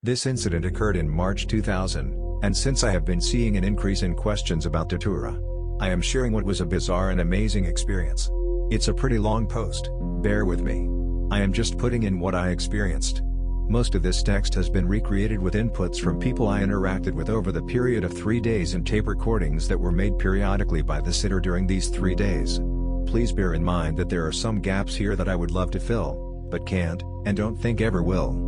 This incident occurred in March 2000, and since I have been seeing an increase in questions about Datura, I am sharing what was a bizarre and amazing experience. It's a pretty long post, bear with me. I am just putting in what I experienced. Most of this text has been recreated with inputs from people I interacted with over the period of 3 days and tape recordings that were made periodically by the sitter during these 3 days. Please bear in mind that there are some gaps here that I would love to fill, but can't, and don't think ever will.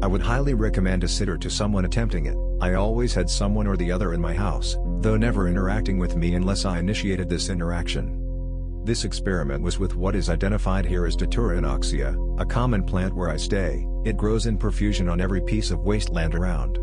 I would highly recommend a sitter to someone attempting it. I always had someone or the other in my house, though never interacting with me unless I initiated this interaction. This experiment was with what is identified here as Datura anoxia, a common plant where I stay. It grows in profusion on every piece of wasteland around.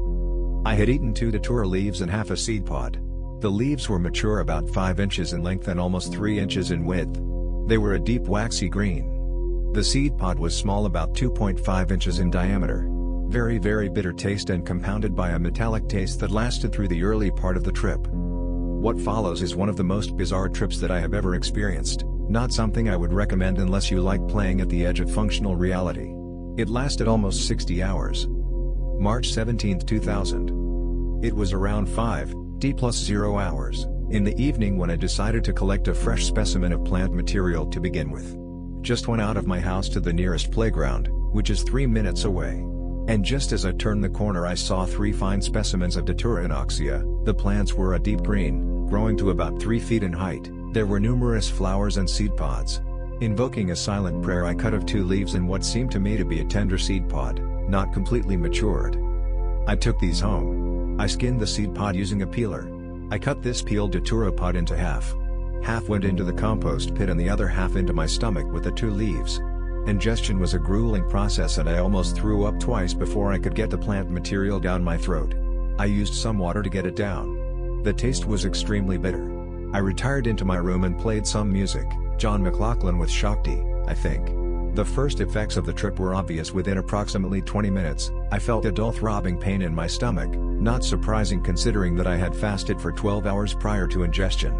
I had eaten 2 Datura leaves and half a seed pod. The leaves were mature about 5 inches in length and almost 3 inches in width. They were a deep waxy green. The seed pod was small, about 2.5 inches in diameter. Very bitter taste and compounded by a metallic taste that lasted through the early part of the trip. What follows is one of the most bizarre trips that I have ever experienced, not something I would recommend unless you like playing at the edge of functional reality. It lasted almost 60 hours. March 17, 2000. It was around 5:0 hours, in the evening when I decided to collect a fresh specimen of plant material to begin with. Just went out of my house to the nearest playground, which is 3 minutes away. And just as I turned the corner I saw 3 fine specimens of Datura anoxia. The plants were a deep green, growing to about 3 feet in height. There were numerous flowers and seed pods. Invoking a silent prayer, I cut off 2 leaves and what seemed to me to be a tender seed pod, not completely matured. I took these home. I skinned the seed pod using a peeler. I cut this peeled Datura pod into half. Half went into the compost pit and the other half into my stomach with the 2 leaves. Ingestion was a grueling process and I almost threw up twice before I could get the plant material down my throat. I used some water to get it down. The taste was extremely bitter. I retired into my room and played some music, John McLaughlin with Shakti, I think. The first effects of the trip were obvious within approximately 20 minutes. I felt a dull throbbing pain in my stomach, not surprising considering that I had fasted for 12 hours prior to ingestion.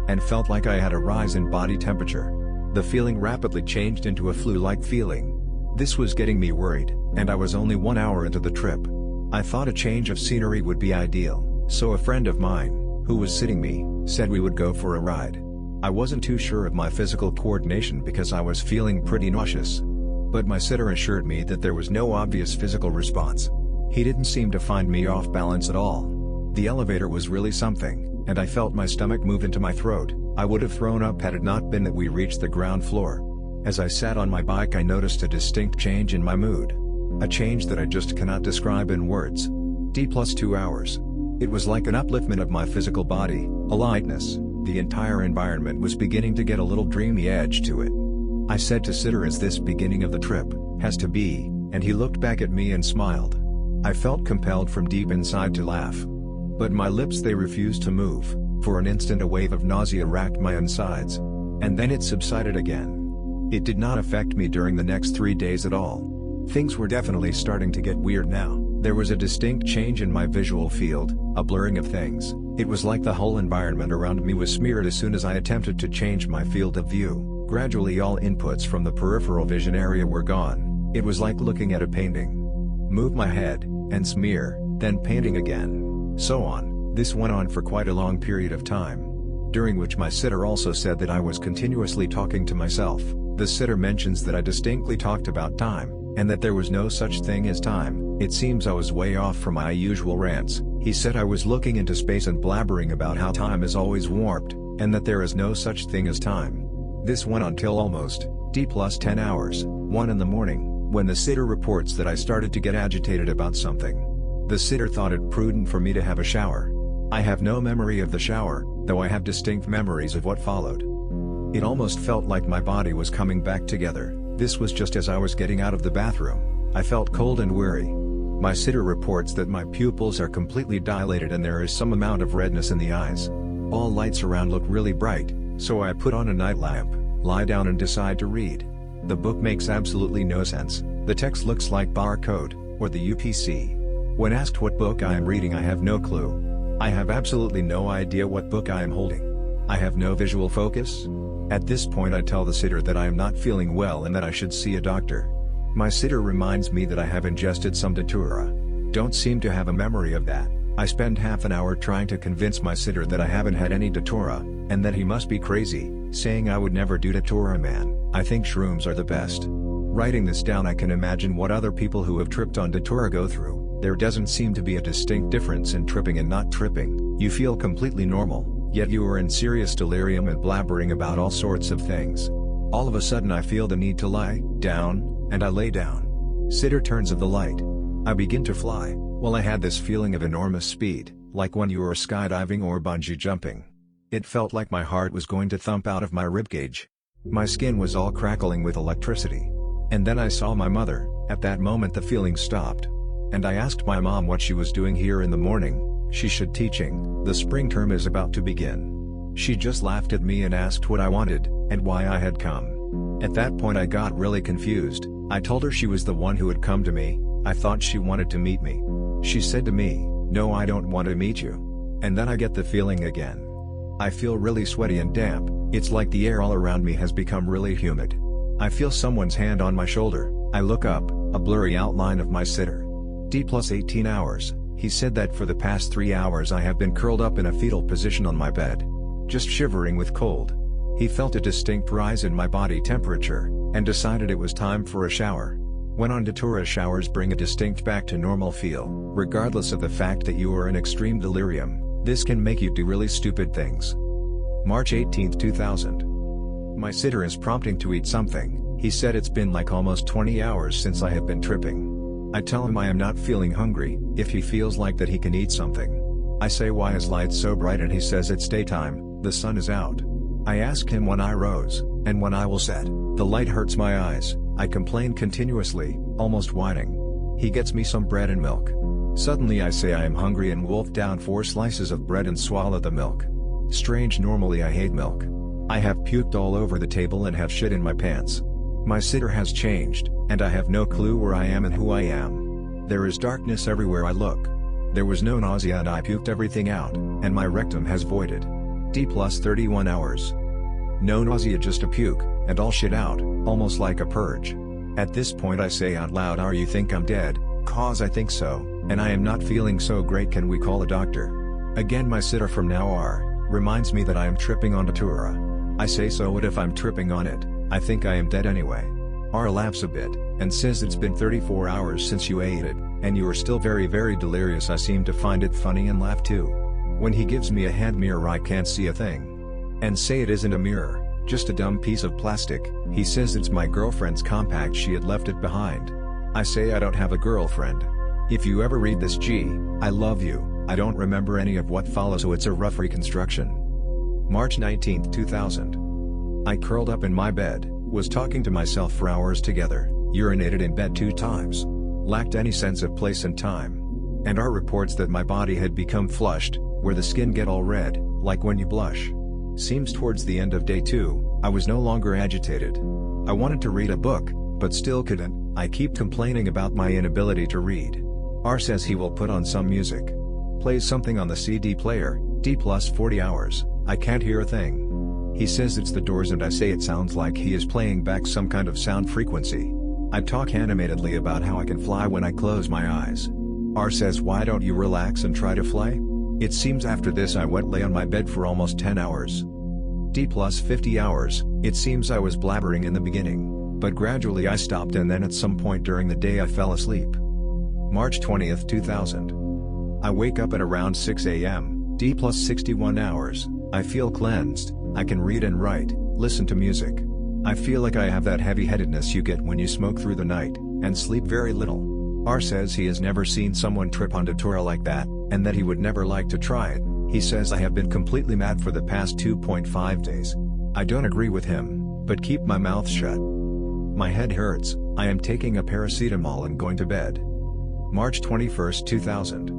And felt like I had a rise in body temperature. The feeling rapidly changed into a flu-like feeling. This was getting me worried, and I was only 1 hour into the trip. I thought a change of scenery would be ideal, so a friend of mine, who was sitting me, said we would go for a ride. I wasn't too sure of my physical coordination because I was feeling pretty nauseous. But my sitter assured me that there was no obvious physical response. He didn't seem to find me off balance at all. The elevator was really something, and I felt my stomach move into my throat. I would have thrown up had it not been that we reached the ground floor. As I sat on my bike I noticed a distinct change in my mood. A change that I just cannot describe in words. D+2 hours. It was like an upliftment of my physical body, a lightness. The entire environment was beginning to get a little dreamy edge to it. I said to sitter, "Is this beginning of the trip?" "Has to be," and he looked back at me and smiled. I felt compelled from deep inside to laugh. But my lips, they refused to move. For an instant a wave of nausea racked my insides. And then it subsided again. It did not affect me during the next 3 days at all. Things were definitely starting to get weird now. There was a distinct change in my visual field, a blurring of things. It was like the whole environment around me was smeared as soon as I attempted to change my field of view. Gradually all inputs from the peripheral vision area were gone. It was like looking at a painting. Move my head, and smear, then painting again. So on. This went on for quite a long period of time. During which my sitter also said that I was continuously talking to myself. The sitter mentions that I distinctly talked about time, and that there was no such thing as time. It seems I was way off from my usual rants. He said I was looking into space and blabbering about how time is always warped, and that there is no such thing as time. This went on till almost D+10 hours, 1 in the morning, when the sitter reports that I started to get agitated about something. The sitter thought it prudent for me to have a shower. I have no memory of the shower, though I have distinct memories of what followed. It almost felt like my body was coming back together. This was just as I was getting out of the bathroom. I felt cold and weary. My sitter reports that my pupils are completely dilated and there is some amount of redness in the eyes. All lights around look really bright, so I put on a night lamp, lie down and decide to read. The book makes absolutely no sense. The text looks like barcode, or the UPC. When asked what book I am reading, I have no clue. I have absolutely no idea what book I am holding. I have no visual focus. At this point I tell the sitter that I am not feeling well and that I should see a doctor. My sitter reminds me that I have ingested some Datura. Don't seem to have a memory of that. I spend half an hour trying to convince my sitter that I haven't had any Datura, and that he must be crazy, saying I would never do Datura man. I think shrooms are the best. Writing this down, I can imagine what other people who have tripped on Datura go through. There doesn't seem to be a distinct difference in tripping and not tripping. You feel completely normal, yet you are in serious delirium and blabbering about all sorts of things. All of a sudden I feel the need to lie down, and I lay down. Sitter turns of the light. I begin to fly. Well, I had this feeling of enormous speed, like when you were skydiving or bungee jumping. It felt like my heart was going to thump out of my ribcage. My skin was all crackling with electricity. And then I saw my mother. At that moment the feeling stopped. And I asked my mom what she was doing here in the morning. She should teaching. The spring term is about to begin. She just laughed at me and asked what I wanted, and why I had come. At that point I got really confused. I told her she was the one who had come to me. I thought she wanted to meet me. She said to me, "No, I don't want to meet you." And then I get the feeling again. I feel really sweaty and damp. It's like the air all around me has become really humid. I feel someone's hand on my shoulder. I look up, a blurry outline of my sitter. D+18 hours, he said that for the past 3 hours I have been curled up in a fetal position on my bed, just shivering with cold. He felt a distinct rise in my body temperature, and decided it was time for a shower. When on Datura, showers bring a distinct back to normal feel. Regardless of the fact that you are in extreme delirium, this can make you do really stupid things. March 18, 2000. My sitter is prompting to eat something. He said it's been like almost 20 hours since I have been tripping. I tell him I am not feeling hungry. If he feels like that he can eat something. I say why is light so bright, and he says it's daytime, the sun is out. I ask him when I rose, and when I will set. The light hurts my eyes. I complain continuously, almost whining. He gets me some bread and milk. Suddenly I say I am hungry and wolf down 4 slices of bread and swallow the milk. Strange, normally I hate milk. I have puked all over the table and have shit in my pants. My sitter has changed, and I have no clue where I am and who I am. There is darkness everywhere I look. There was no nausea and I puked everything out, and my rectum has voided. D+31 hours. No nausea, just a puke, and all shit out, almost like a purge. At this point I say out loud, "Are you think I'm dead? Cause I think so, and I am not feeling so great, can we call a doctor?" Again my sitter from now reminds me that I am tripping on Datura. I say, "So what if I'm tripping on it? I think I am dead anyway." R laughs a bit, and says it's been 34 hours since you ate it, and you are still very delirious. I seem to find it funny and laugh too. When he gives me a hand mirror I can't see a thing. And say it isn't a mirror, just a dumb piece of plastic. He says it's my girlfriend's compact, she had left it behind. I say I don't have a girlfriend. If you ever read this, I love you. I don't remember any of what follows, so it's a rough reconstruction. March 19, 2000. I curled up in my bed, was talking to myself for hours together, urinated in bed 2 times. Lacked any sense of place and time. And R reports that my body had become flushed, where the skin get all red, like when you blush. Seems towards the end of day 2, I was no longer agitated. I wanted to read a book, but still couldn't. I keep complaining about my inability to read. R says he will put on some music. Plays something on the CD player. D+40 hours, I can't hear a thing. He says it's the doors, and I say it sounds like he is playing back some kind of sound frequency. I talk animatedly about how I can fly when I close my eyes. R says, "Why don't you relax and try to fly?" It seems after this I lay on my bed for almost 10 hours. D+50 hours, it seems I was blabbering in the beginning, but gradually I stopped, and then at some point during the day I fell asleep. March 20, 2000. I wake up at around 6 a.m., D+61 hours, I feel cleansed, I can read and write, listen to music. I feel like I have that heavy-headedness you get when you smoke through the night, and sleep very little. R says he has never seen someone trip on Datura like that, and that he would never like to try it. He says I have been completely mad for the past 2.5 days. I don't agree with him, but keep my mouth shut. My head hurts, I am taking a paracetamol and going to bed. March 21, 2000.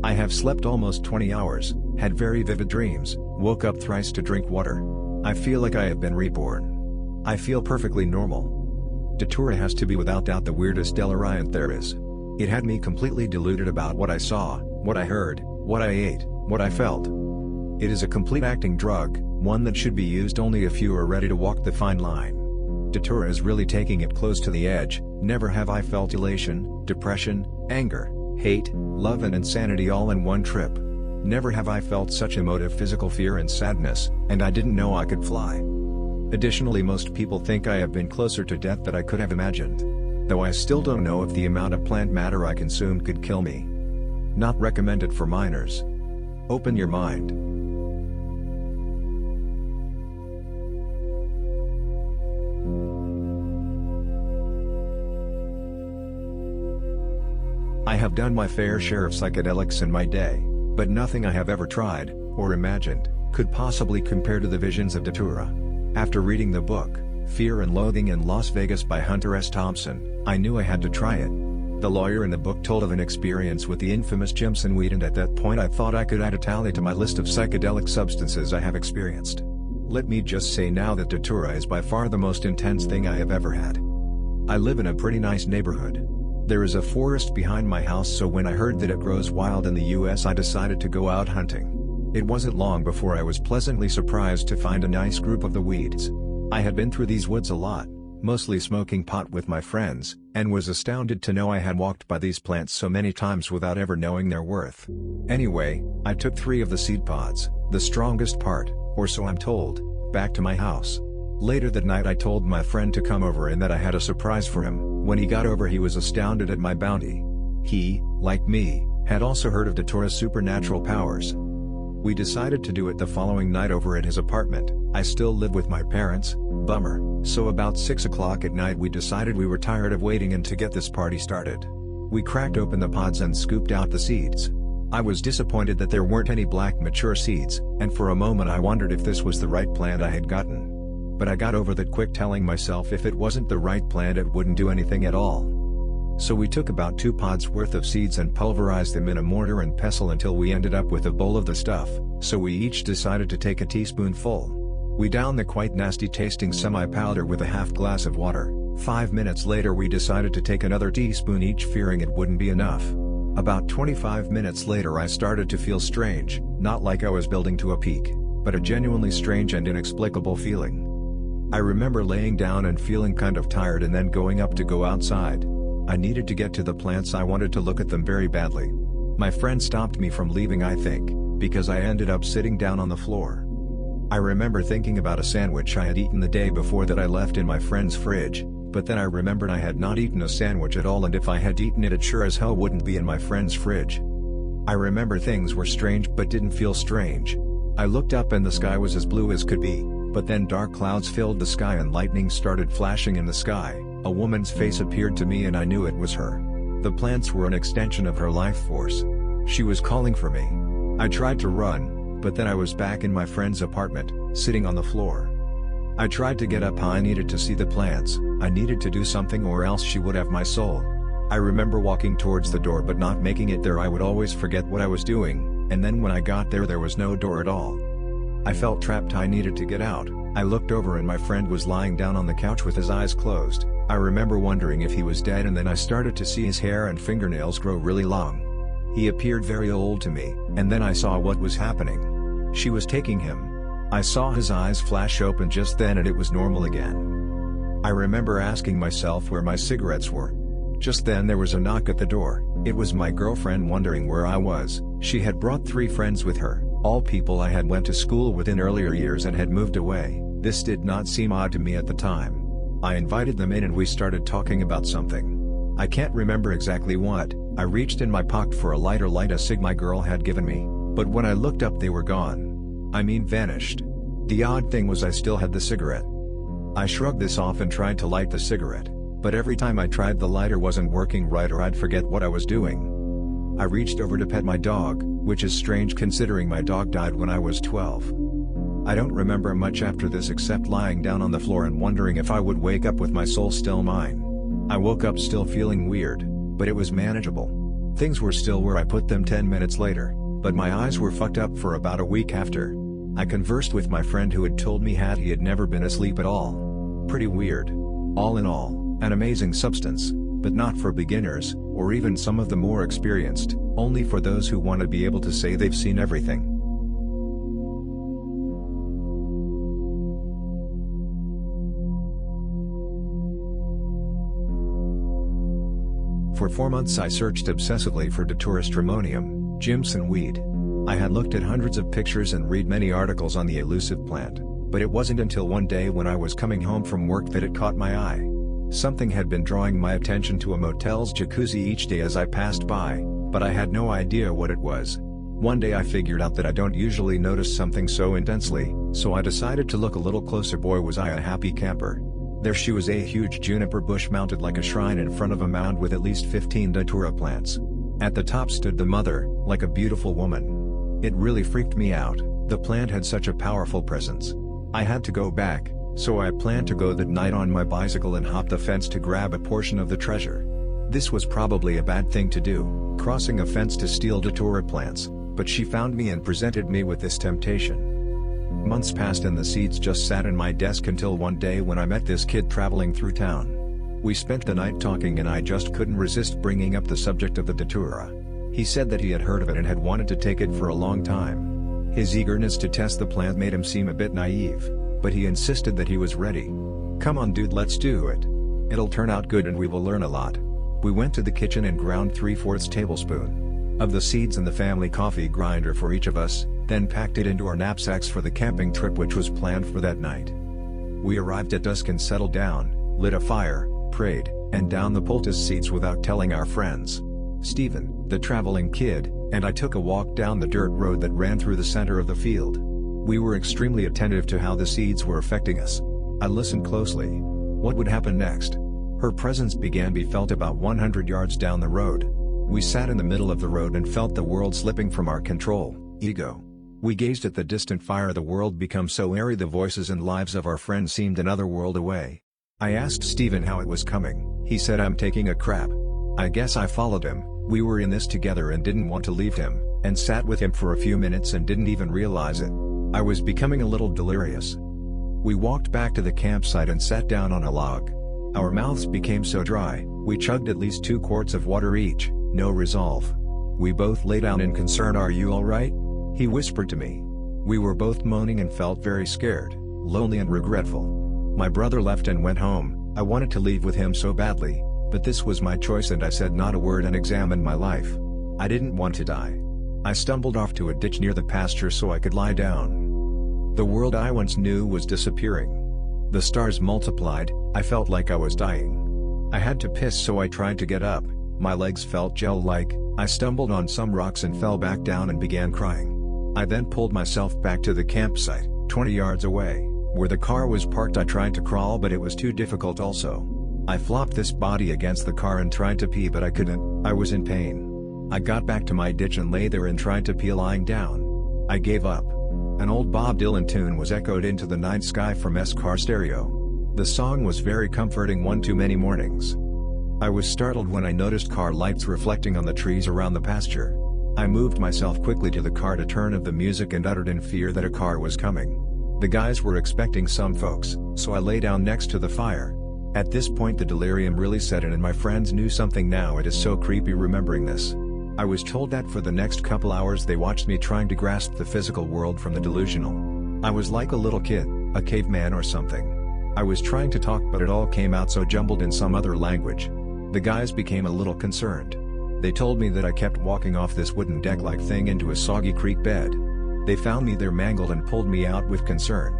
I have slept almost 20 hours, had very vivid dreams, woke up thrice to drink water. I feel like I have been reborn. I feel perfectly normal. Datura has to be without doubt the weirdest deliriant there is. It had me completely deluded about what I saw, what I heard, what I ate, what I felt. It is a complete acting drug, one that should be used only if you are ready to walk the fine line. Datura is really taking it close to the edge. Never have I felt elation, depression, anger, hate, love and insanity all in one trip. Never have I felt such emotive physical fear and sadness, and I didn't know I could fly. Additionally, most people think I have been closer to death than I could have imagined. Though I still don't know if the amount of plant matter I consumed could kill me. Not recommended for minors. Open your mind. I have done my fair share of psychedelics in my day, but nothing I have ever tried, or imagined, could possibly compare to the visions of Datura. After reading the book, Fear and Loathing in Las Vegas by Hunter S. Thompson, I knew I had to try it. The lawyer in the book told of an experience with the infamous Jimson weed, and at that point I thought I could add a tally to my list of psychedelic substances I have experienced. Let me just say now that Datura is by far the most intense thing I have ever had. I live in a pretty nice neighborhood. There is a forest behind my house, so when I heard that it grows wild in the US I decided to go out hunting. It wasn't long before I was pleasantly surprised to find a nice group of the weeds. I had been through these woods a lot, mostly smoking pot with my friends, and was astounded to know I had walked by these plants so many times without ever knowing their worth. Anyway, I took 3 of the seed pods, the strongest part, or so I'm told, back to my house. Later that night I told my friend to come over and that I had a surprise for him. When he got over he was astounded at my bounty. He, like me, had also heard of Datura's supernatural powers. We decided to do it the following night over at his apartment. I still live with my parents, bummer, so about 6 o'clock at night we decided we were tired of waiting and to get this party started. We cracked open the pods and scooped out the seeds. I was disappointed that there weren't any black mature seeds, and for a moment I wondered if this was the right plant I had gotten. But I got over that quick, telling myself if it wasn't the right plant it wouldn't do anything at all. So we took about 2 pods worth of seeds and pulverized them in a mortar and pestle until we ended up with a bowl of the stuff, so we each decided to take a teaspoonful. We downed the quite nasty tasting semi-powder with a half glass of water. 5 minutes later we decided to take another teaspoon each, fearing it wouldn't be enough. About 25 minutes later I started to feel strange, not like I was building to a peak, but a genuinely strange and inexplicable feeling. I remember laying down and feeling kind of tired and then going up to go outside. I needed to get to the plants, I wanted to look at them very badly. My friend stopped me from leaving, I think, because I ended up sitting down on the floor. I remember thinking about a sandwich I had eaten the day before that I left in my friend's fridge, but then I remembered I had not eaten a sandwich at all, and if I had eaten it, it sure as hell wouldn't be in my friend's fridge. I remember things were strange but didn't feel strange. I looked up and the sky was as blue as could be, but then dark clouds filled the sky and lightning started flashing in the sky. A woman's face appeared to me and I knew it was her. The plants were an extension of her life force. She was calling for me. I tried to run, but then I was back in my friend's apartment, sitting on the floor. I tried to get up. I needed to see the plants, I needed to do something or else she would have my soul. I remember walking towards the door but not making it there. I would always forget what I was doing, and then when I got there was no door at all. I felt trapped. I needed to get out. I looked over and my friend was lying down on the couch with his eyes closed. I remember wondering if he was dead, and then I started to see his hair and fingernails grow really long. He appeared very old to me, and then I saw what was happening. She was taking him. I saw his eyes flash open just then and it was normal again. I remember asking myself where my cigarettes were. Just then there was a knock at the door. It was my girlfriend wondering where I was. She had brought 3 friends with her, all people I had went to school with in earlier years and had moved away. This did not seem odd to me at the time. I invited them in and we started talking about something. I can't remember exactly what. I reached in my pocket for a lighter, light a cig my girl had given me, but when I looked up they were gone. I mean vanished. The odd thing was I still had the cigarette. I shrugged this off and tried to light the cigarette, but every time I tried the lighter wasn't working right or I'd forget what I was doing. I reached over to pet my dog, which is strange considering my dog died when I was 12. I don't remember much after this except lying down on the floor and wondering if I would wake up with my soul still mine. I woke up still feeling weird, but it was manageable. Things were still where I put them 10 minutes later, but my eyes were fucked up for about a week after. I conversed with my friend who had told me he had never been asleep at all. Pretty weird. All in all, an amazing substance, but not for beginners, or even some of the more experienced, only for those who want to be able to say they've seen everything. For 4 months I searched obsessively for Datura stramonium, Jimson weed. I had looked at hundreds of pictures and read many articles on the elusive plant, but it wasn't until one day when I was coming home from work that it caught my eye. Something had been drawing my attention to a motel's jacuzzi each day as I passed by, but I had no idea what it was. One day I figured out that I don't usually notice something so intensely, so I decided to look a little closer. Boy, was I a happy camper. There she was, a huge juniper bush mounted like a shrine in front of a mound with at least 15 Datura plants. At the top stood the mother, like a beautiful woman. It really freaked me out. The plant had such a powerful presence. I had to go back, so I planned to go that night on my bicycle and hop the fence to grab a portion of the treasure. This was probably a bad thing to do, crossing a fence to steal Datura plants, but she found me and presented me with this temptation. Months passed and the seeds just sat in my desk until one day when I met this kid traveling through town. We spent the night talking and I just couldn't resist bringing up the subject of the Datura. He said that he had heard of it and had wanted to take it for a long time. His eagerness to test the plant made him seem a bit naive, but he insisted that he was ready. "Come on dude, let's do it. It'll turn out good and we will learn a lot." We went to the kitchen and ground 3/4 tablespoon of the seeds in the family coffee grinder for each of us, then packed it into our knapsacks for the camping trip which was planned for that night. We arrived at dusk and settled down, lit a fire, prayed, and downed the poultice seeds without telling our friends. Stephen, the traveling kid, and I took a walk down the dirt road that ran through the center of the field. We were extremely attentive to how the seeds were affecting us. I listened closely. What would happen next? Her presence began to be felt about 100 yards down the road. We sat in the middle of the road and felt the world slipping from our control. Ego. We gazed at the distant fire, the world become so airy, the voices and lives of our friends seemed another world away. I asked Stephen how it was coming. He said, "I'm taking a crap." I guess I followed him. We were in this together and didn't want to leave him, and sat with him for a few minutes and didn't even realize it. I was becoming a little delirious. We walked back to the campsite and sat down on a log. Our mouths became so dry, we chugged at least 2 quarts of water each, no resolve. We both lay down in concern. "Are you alright?" he whispered to me. We were both moaning and felt very scared, lonely and regretful. My brother left and went home. I wanted to leave with him so badly, but this was my choice and I said not a word and examined my life. I didn't want to die. I stumbled off to a ditch near the pasture so I could lie down. The world I once knew was disappearing. The stars multiplied. I felt like I was dying. I had to piss so I tried to get up. My legs felt gel-like. I stumbled on some rocks and fell back down and began crying. I then pulled myself back to the campsite, 20 yards away, where the car was parked. I tried to crawl but it was too difficult also. I flopped this body against the car and tried to pee but I couldn't. I was in pain. I got back to my ditch and lay there and tried to pee lying down. I gave up. An old Bob Dylan tune was echoed into the night sky from S car stereo. The song was very comforting. One too many mornings. I was startled when I noticed car lights reflecting on the trees around the pasture. I moved myself quickly to the car to turn off the music and uttered in fear that a car was coming. The guys were expecting some folks, so I lay down next to the fire. At this point the delirium really set in and my friends knew something. Now it is so creepy remembering this. I was told that for the next couple hours they watched me trying to grasp the physical world from the delusional. I was like a little kid, a caveman or something. I was trying to talk but it all came out so jumbled in some other language. The guys became a little concerned. They told me that I kept walking off this wooden deck-like thing into a soggy creek bed. They found me there mangled and pulled me out with concern.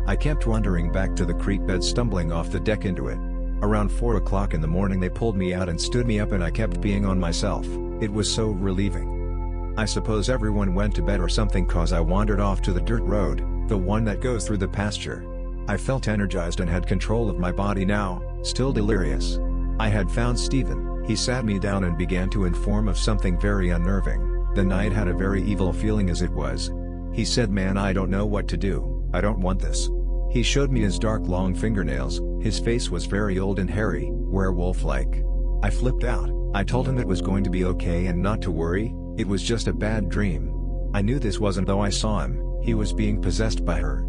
I kept wandering back to the creek bed, stumbling off the deck into it. Around 4 o'clock in the morning they pulled me out and stood me up and I kept peeing on myself. It was so relieving. I suppose everyone went to bed or something cause I wandered off to the dirt road, the one that goes through the pasture. I felt energized and had control of my body now, still delirious. I had found Stephen. He sat me down and began to inform of something very unnerving. The night had a very evil feeling as it was. He said, "Man, I don't know what to do. I don't want this." He showed me his dark long fingernails. His face was very old and hairy, werewolf-like. I flipped out. I told him it was going to be okay and not to worry, it was just a bad dream. I knew this wasn't though I saw him, he was being possessed by her.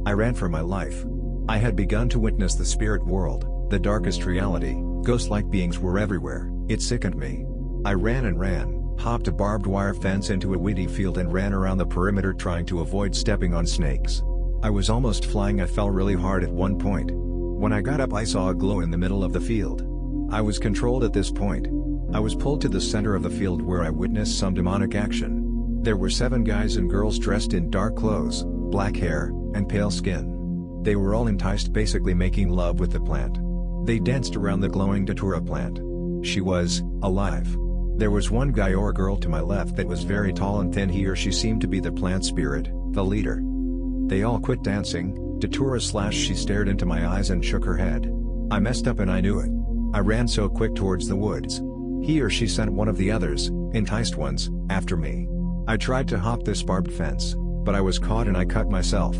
I ran for my life. I had begun to witness the spirit world, the darkest reality. Ghost-like beings were everywhere. It sickened me. I ran and ran, hopped a barbed wire fence into a weedy field and ran around the perimeter trying to avoid stepping on snakes. I was almost flying. I fell really hard at one point. When I got up I saw a glow in the middle of the field. I was controlled at this point. I was pulled to the center of the field where I witnessed some demonic action. There were 7 guys and girls dressed in dark clothes, black hair, and pale skin. They were all enticed, basically making love with the plant. They danced around the glowing Datura plant. She was alive. There was one guy or girl to my left that was very tall and thin. He or she seemed to be the plant spirit, the leader. They all quit dancing. Datura/she stared into my eyes and shook her head. I messed up and I knew it. I ran so quick towards the woods. He or she sent one of the others, enticed ones, after me. I tried to hop this barbed fence, but I was caught and I cut myself.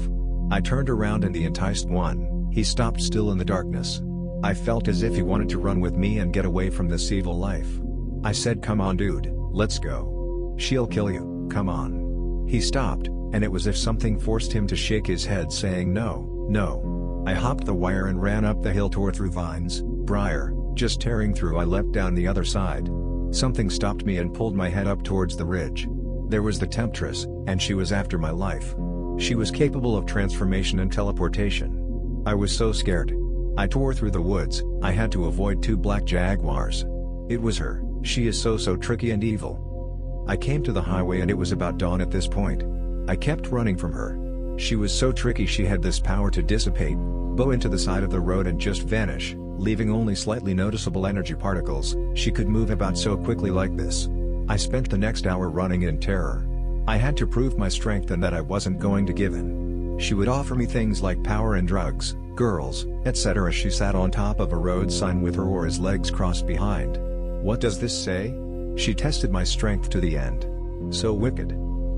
I turned around and the enticed one, he stopped still in the darkness. I felt as if he wanted to run with me and get away from this evil life. I said, "Come on dude, let's go. She'll kill you, come on." He stopped, and it was as if something forced him to shake his head saying no, no. I hopped the wire and ran up the hill, tore through vines, briar, just tearing through. I leapt down the other side. Something stopped me and pulled my head up towards the ridge. There was the Temptress, and she was after my life. She was capable of transformation and teleportation. I was so scared. I tore through the woods. I had to avoid 2 black jaguars. It was her. She is so tricky and evil. I came to the highway and it was about dawn at this point. I kept running from her. She was so tricky. She had this power to dissipate, bow into the side of the road and just vanish, leaving only slightly noticeable energy particles. She could move about so quickly like this. I spent the next hour running in terror. I had to prove my strength and that I wasn't going to give in. She would offer me things like power and drugs, girls, etc. She sat on top of a road sign with her or his legs crossed behind. What does this say? She tested my strength to the end. So wicked.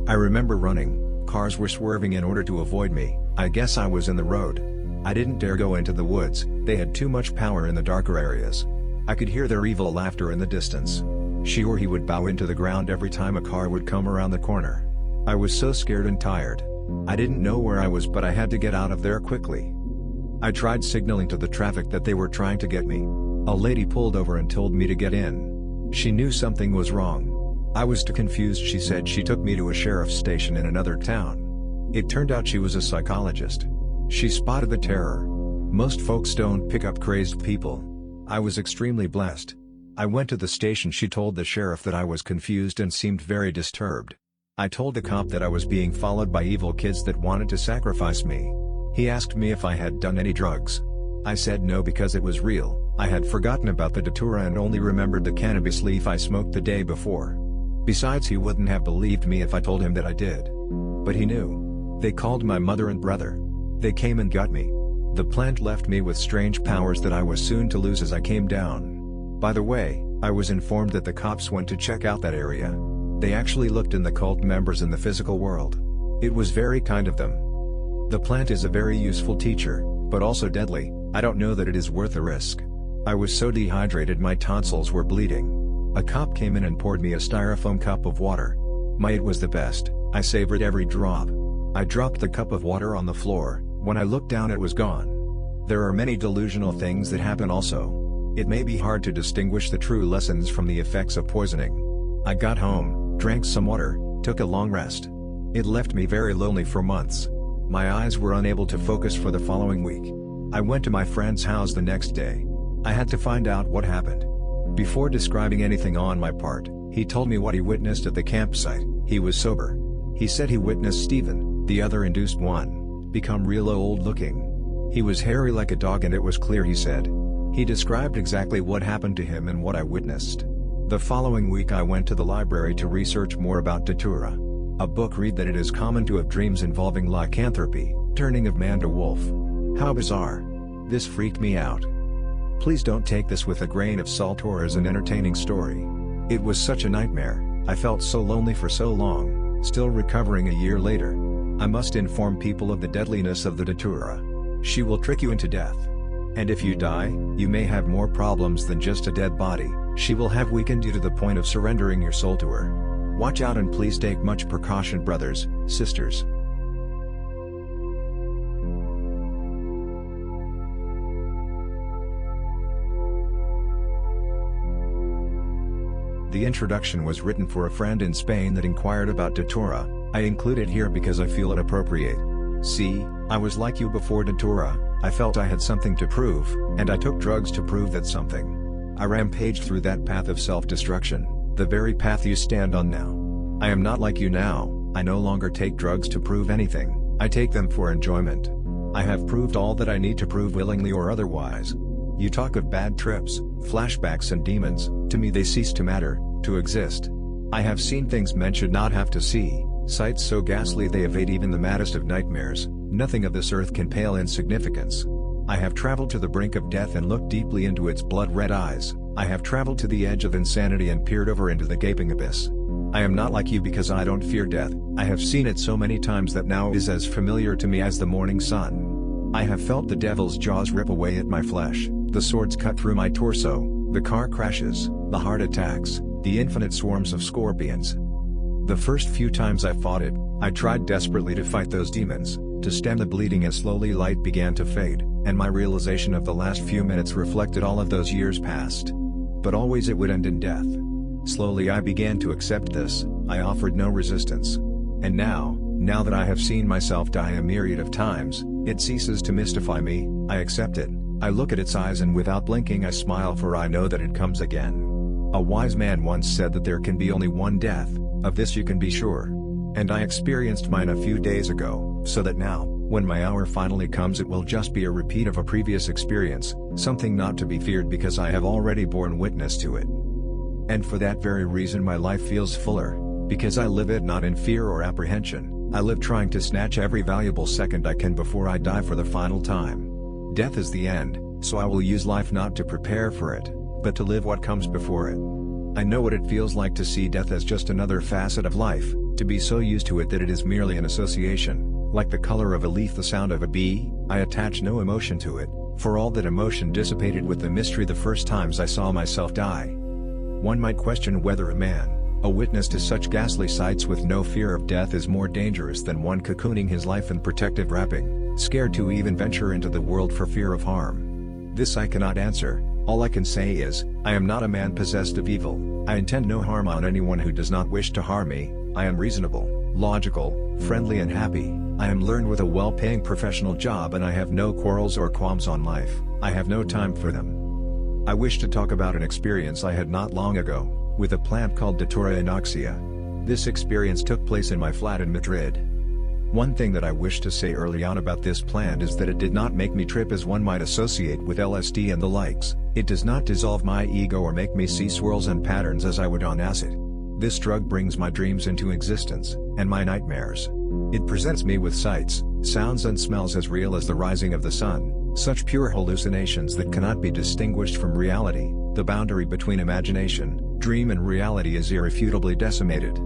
I remember running. Cars were swerving in order to avoid me. I guess I was in the road. I didn't dare go into the woods. They had too much power in the darker areas. I could hear their evil laughter in the distance. She or he would bow into the ground every time a car would come around the corner. I was so scared and tired. I didn't know where I was, but I had to get out of there quickly. I tried signaling to the traffic that they were trying to get me. A lady pulled over and told me to get in. She knew something was wrong. I was too confused. She said she took me to a sheriff's station in another town. It turned out she was a psychologist. She spotted the terror. Most folks don't pick up crazed people. I was extremely blessed. I went to the station. She told the sheriff that I was confused and seemed very disturbed. I told the cop that I was being followed by evil kids that wanted to sacrifice me. He asked me if I had done any drugs. I said no because it was real. I had forgotten about the Datura and only remembered the cannabis leaf I smoked the day before. Besides, he wouldn't have believed me if I told him that I did. But he knew. They called my mother and brother. They came and got me. The plant left me with strange powers that I was soon to lose as I came down. By the way, I was informed that the cops went to check out that area. They actually looked in the cult members in the physical world. It was very kind of them. The plant is a very useful teacher, but also deadly. I don't know that it is worth the risk. I was so dehydrated my tonsils were bleeding. A cop came in and poured me a styrofoam cup of water. It was the best. I savored every drop. I dropped the cup of water on the floor. When I looked down, it was gone. There are many delusional things that happen also. It may be hard to distinguish the true lessons from the effects of poisoning. I got home, drank some water, took a long rest. It left me very lonely for months. My eyes were unable to focus for the following week. I went to my friend's house the next day. I had to find out what happened. Before describing anything on my part, he told me what he witnessed at the campsite. He was sober. He said he witnessed Stephen, the other induced one, become real old looking. He was hairy like a dog and it was clear, he said. He described exactly what happened to him and what I witnessed. The following week I went to the library to research more about Datura. A book read that it is common to have dreams involving lycanthropy, turning of man to wolf. How bizarre. This freaked me out. Please don't take this with a grain of salt or as an entertaining story. It was such a nightmare. I felt so lonely for so long, still recovering a year later. I must inform people of the deadliness of the Datura. She will trick you into death. And if you die, you may have more problems than just a dead body. She will have weakened you to the point of surrendering your soul to her. Watch out and please take much precaution, brothers, sisters. The introduction was written for a friend in Spain that inquired about Datura. I include it here because I feel it appropriate. See, I was like you before Datura. I felt I had something to prove, and I took drugs to prove that something. I rampaged through that path of self-destruction, the very path you stand on now. I am not like you now. I no longer take drugs to prove anything, I take them for enjoyment. I have proved all that I need to prove willingly or otherwise. You talk of bad trips, flashbacks and demons, to me they cease to matter, to exist. I have seen things men should not have to see, sights so ghastly they evade even the maddest of nightmares, nothing of this earth can pale in significance. I have traveled to the brink of death and looked deeply into its blood-red eyes, I have traveled to the edge of insanity and peered over into the gaping abyss. I am not like you because I don't fear death, I have seen it so many times that now it is as familiar to me as the morning sun. I have felt the devil's jaws rip away at my flesh, the swords cut through my torso, the car crashes, the heart attacks, the infinite swarms of scorpions. The first few times I fought it, I tried desperately to fight those demons, to stem the bleeding, and slowly light began to fade, and my realization of the last few minutes reflected all of those years past. But always it would end in death. Slowly I began to accept this, I offered no resistance. And now that I have seen myself die a myriad of times, it ceases to mystify me, I accept it, I look at its eyes and without blinking I smile, for I know that it comes again. A wise man once said that there can be only one death, of this you can be sure. And I experienced mine a few days ago, so that now, when my hour finally comes, it will just be a repeat of a previous experience, something not to be feared because I have already borne witness to it. And for that very reason my life feels fuller, because I live it not in fear or apprehension, I live trying to snatch every valuable second I can before I die for the final time. Death is the end, so I will use life not to prepare for it, but to live what comes before it. I know what it feels like to see death as just another facet of life, to be so used to it that it is merely an association, like the color of a leaf, the sound of a bee. I attach no emotion to it, for all that emotion dissipated with the mystery the first times I saw myself die. One might question whether a man, a witness to such ghastly sights with no fear of death, is more dangerous than one cocooning his life in protective wrapping, scared to even venture into the world for fear of harm. This I cannot answer. All I can say is, I am not a man possessed of evil, I intend no harm on anyone who does not wish to harm me, I am reasonable, logical, friendly and happy, I am learned with a well-paying professional job, and I have no quarrels or qualms on life, I have no time for them. I wish to talk about an experience I had not long ago, with a plant called Datura anoxia. This experience took place in my flat in Madrid. One thing that I wish to say early on about this plant is that it did not make me trip as one might associate with LSD and the likes. It does not dissolve my ego or make me see swirls and patterns as I would on acid. This drug brings my dreams into existence, and my nightmares. It presents me with sights, sounds and smells as real as the rising of the sun, such pure hallucinations that cannot be distinguished from reality. The boundary between imagination, dream and reality is irrefutably decimated.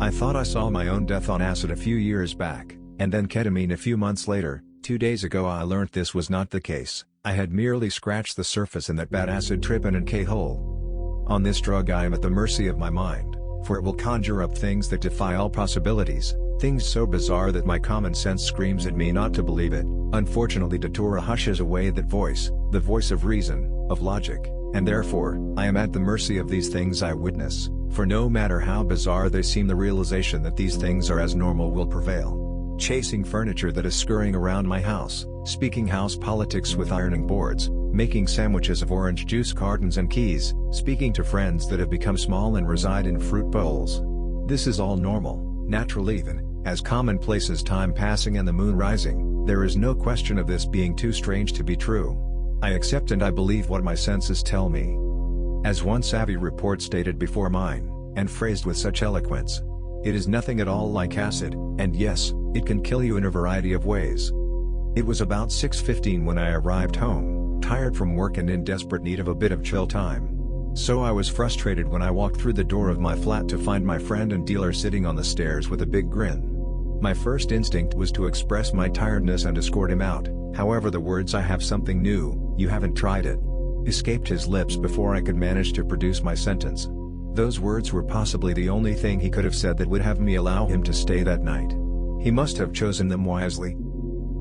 I thought I saw my own death on acid a few years back, and then ketamine a few months later. 2 days ago I learnt this was not the case. I had merely scratched the surface in that bad acid trip in an K-hole. On this drug I am at the mercy of my mind, for it will conjure up things that defy all possibilities, things so bizarre that my common sense screams at me not to believe it. Unfortunately Datura hushes away that voice, the voice of reason, of logic, and therefore, I am at the mercy of these things I witness, for no matter how bizarre they seem, the realization that these things are as normal will prevail. Chasing furniture that is scurrying around my house, speaking house politics with ironing boards, making sandwiches of orange juice cartons and keys, speaking to friends that have become small and reside in fruit bowls. This is all normal, natural, even as commonplace as time passing and the moon rising. There is no question of this being too strange to be true. I accept and I believe what my senses tell me. As one savvy report stated before mine, and phrased with such eloquence, it is nothing at all like acid, and yes, it can kill you in a variety of ways. It was about 6:15 when I arrived home, tired from work and in desperate need of a bit of chill time. So I was frustrated when I walked through the door of my flat to find my friend and dealer sitting on the stairs with a big grin. My first instinct was to express my tiredness and escort him out. However, the words "I have something new, you haven't tried it," escaped his lips before I could manage to produce my sentence. Those words were possibly the only thing he could have said that would have me allow him to stay that night. He must have chosen them wisely.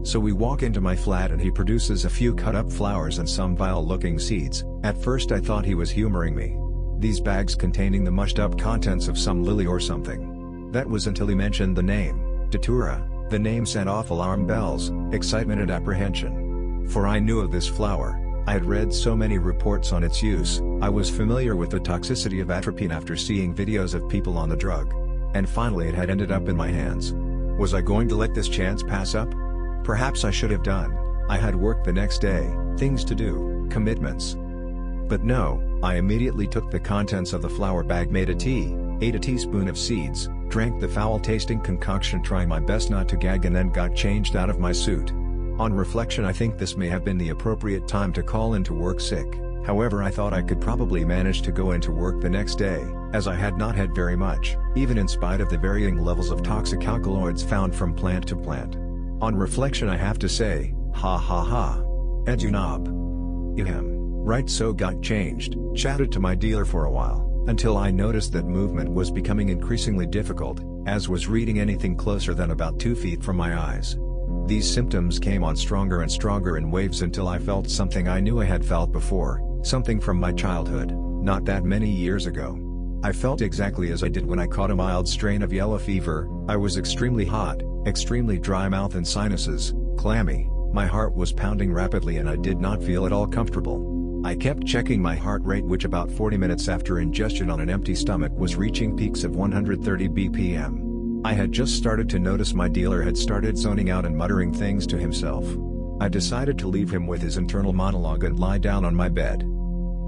So we walk into my flat and he produces a few cut-up flowers and some vile-looking seeds. At first I thought he was humoring me. These bags containing the mushed-up contents of some lily or something. That was until he mentioned the name, Datura. The name sent off alarm bells, excitement and apprehension. For I knew of this flower. I had read so many reports on its use, I was familiar with the toxicity of atropine after seeing videos of people on the drug. And finally it had ended up in my hands. Was I going to let this chance pass up? Perhaps I should have done. I had work the next day, things to do, commitments. But no, I immediately took the contents of the flour bag, made a tea, ate a teaspoon of seeds, drank the foul-tasting concoction, trying my best not to gag, and then got changed out of my suit. On reflection, I think this may have been the appropriate time to call into work sick. However, I thought I could probably manage to go into work the next day, as I had not had very much, even in spite of the varying levels of toxic alkaloids found from plant to plant. On reflection, I have to say, ha ha ha. Ed you knob. Ahem. Right, so got changed, chatted to my dealer for a while, until I noticed that movement was becoming increasingly difficult, as was reading anything closer than about 2 feet from my eyes. These symptoms came on stronger and stronger in waves until I felt something I knew I had felt before, something from my childhood, not that many years ago. I felt exactly as I did when I caught a mild strain of yellow fever. I was extremely hot, extremely dry mouth and sinuses, clammy, my heart was pounding rapidly and I did not feel at all comfortable. I kept checking my heart rate, which about 40 minutes after ingestion on an empty stomach was reaching peaks of 130 bpm. I had just started to notice my dealer had started zoning out and muttering things to himself. I decided to leave him with his internal monologue and lie down on my bed.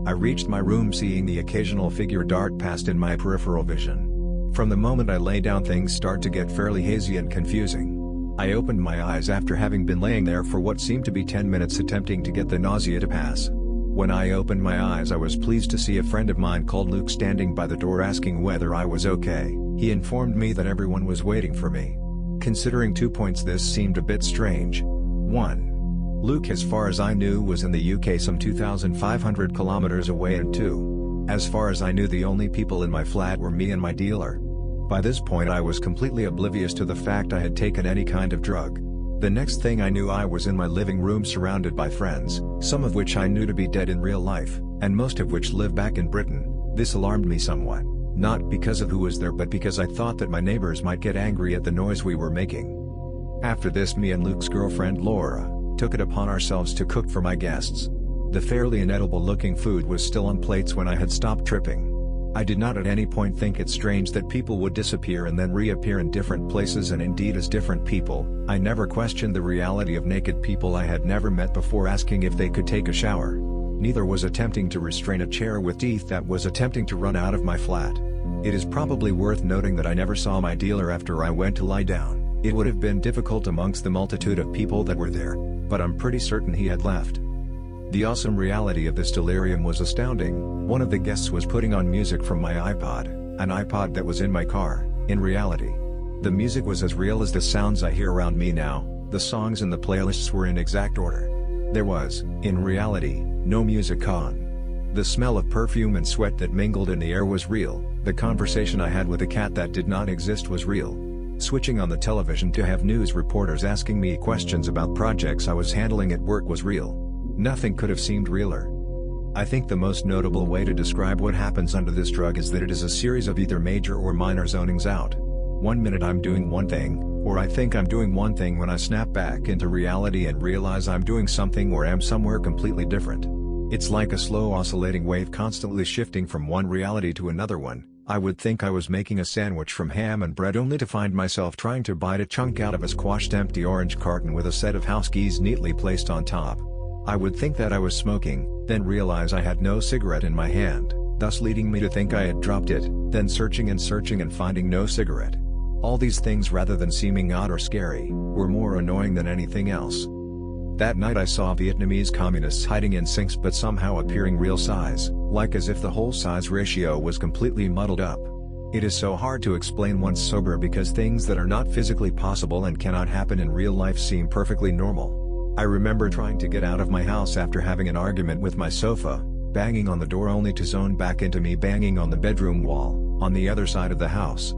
I reached my room, seeing the occasional figure dart past in my peripheral vision. From the moment I lay down, things start to get fairly hazy and confusing. I opened my eyes after having been laying there for what seemed to be 10 minutes attempting to get the nausea to pass. When I opened my eyes, I was pleased to see a friend of mine called Luke standing by the door asking whether I was okay. He informed me that everyone was waiting for me. Considering 2 points, this seemed a bit strange. 1. Luke, as far as I knew, was in the UK some 2,500 kilometers away, and 2. As far as I knew, the only people in my flat were me and my dealer. By this point I was completely oblivious to the fact I had taken any kind of drug. The next thing I knew, I was in my living room surrounded by friends, some of which I knew to be dead in real life, and most of which live back in Britain. This alarmed me somewhat. Not because of who was there, but because I thought that my neighbors might get angry at the noise we were making. After this, me and Luke's girlfriend Laura took it upon ourselves to cook for my guests. The fairly inedible looking food was still on plates when I had stopped tripping. I did not at any point think it strange that people would disappear and then reappear in different places and indeed as different people. I never questioned the reality of naked people I had never met before asking if they could take a shower. Neither was attempting to restrain a chair with teeth that was attempting to run out of my flat. It is probably worth noting that I never saw my dealer after I went to lie down. It would have been difficult amongst the multitude of people that were there, but I'm pretty certain he had left. The awesome reality of this delirium was astounding. One of the guests was putting on music from my iPod, an iPod that was in my car. In reality, the music was as real as the sounds I hear around me now. The songs in the playlists were in exact order. There was, in reality, no music on. The smell of perfume and sweat that mingled in the air was real. The conversation I had with a cat that did not exist was real. Switching on the television to have news reporters asking me questions about projects I was handling at work was real. Nothing could have seemed realer. I think the most notable way to describe what happens under this drug is that it is a series of either major or minor zonings out. 1 minute I'm doing one thing, or I think I'm doing one thing, when I snap back into reality and realize I'm doing something or am somewhere completely different. It's like a slow oscillating wave constantly shifting from one reality to another one. I would think I was making a sandwich from ham and bread, only to find myself trying to bite a chunk out of a squashed empty orange carton with a set of house keys neatly placed on top. I would think that I was smoking, then realize I had no cigarette in my hand, thus leading me to think I had dropped it, then searching and finding no cigarette. All these things, rather than seeming odd or scary, were more annoying than anything else. That night I saw Vietnamese communists hiding in sinks but somehow appearing real size, like as if the whole size ratio was completely muddled up. It is so hard to explain once sober, because things that are not physically possible and cannot happen in real life seem perfectly normal. I remember trying to get out of my house after having an argument with my sofa, banging on the door only to zone back into me banging on the bedroom wall, on the other side of the house.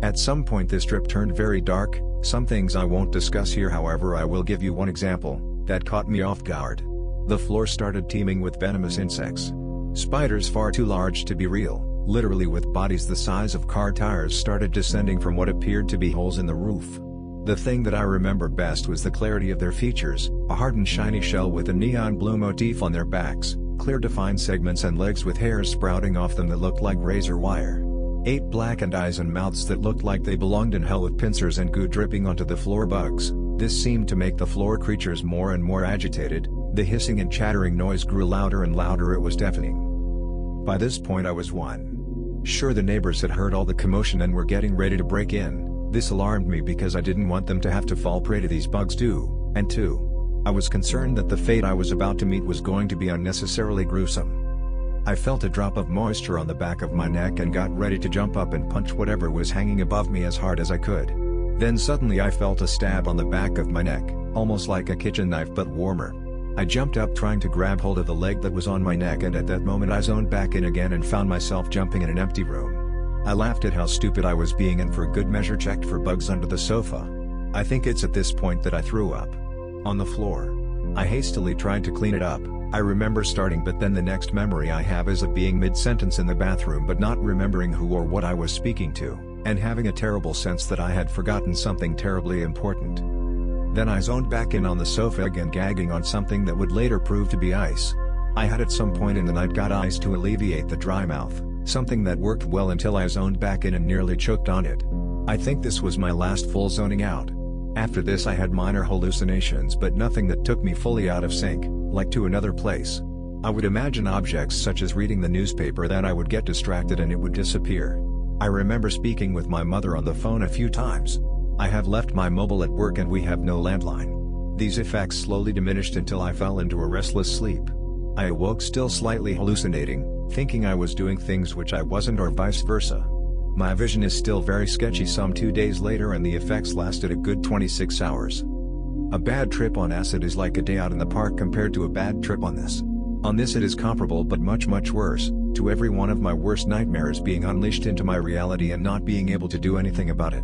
At some point this trip turned very dark. Some things I won't discuss here, however I will give you one example that caught me off guard. The floor started teeming with venomous insects. Spiders far too large to be real, literally with bodies the size of car tires, started descending from what appeared to be holes in the roof. The thing that I remember best was the clarity of their features, a hard and shiny shell with a neon blue motif on their backs, clear defined segments and legs with hairs sprouting off them that looked like razor wire. 8 blackened eyes and mouths that looked like they belonged in hell with pincers and goo dripping onto the floor bugs. This seemed to make the floor creatures more and more agitated. The hissing and chattering noise grew louder and louder. It was deafening. By this point I was 1. Sure, the neighbors had heard all the commotion and were getting ready to break in. This alarmed me because I didn't want them to have to fall prey to these bugs too, and 2. I was concerned that the fate I was about to meet was going to be unnecessarily gruesome. I felt a drop of moisture on the back of my neck and got ready to jump up and punch whatever was hanging above me as hard as I could. Then suddenly I felt a stab on the back of my neck, almost like a kitchen knife but warmer. I jumped up trying to grab hold of the leg that was on my neck, and at that moment I zoned back in again and found myself jumping in an empty room. I laughed at how stupid I was being and for good measure checked for bugs under the sofa. I think it's at this point that I threw up. On the floor. I hastily tried to clean it up. I remember starting, but then the next memory I have is of being mid-sentence in the bathroom but not remembering who or what I was speaking to, and having a terrible sense that I had forgotten something terribly important. Then I zoned back in on the sofa again, gagging on something that would later prove to be ice. I had at some point in the night got ice to alleviate the dry mouth, something that worked well until I zoned back in and nearly choked on it. I think this was my last full zoning out. After this I had minor hallucinations but nothing that took me fully out of sync, like to another place. I would imagine objects such as reading the newspaper, then I would get distracted and it would disappear. I remember speaking with my mother on the phone a few times. I have left my mobile at work and we have no landline. These effects slowly diminished until I fell into a restless sleep. I awoke still slightly hallucinating, thinking I was doing things which I wasn't or vice versa. My vision is still very sketchy some 2 days later and the effects lasted a good 26 hours. A bad trip on acid is like a day out in the park compared to a bad trip on this. On this it is comparable but much worse, to every one of my worst nightmares being unleashed into my reality and not being able to do anything about it.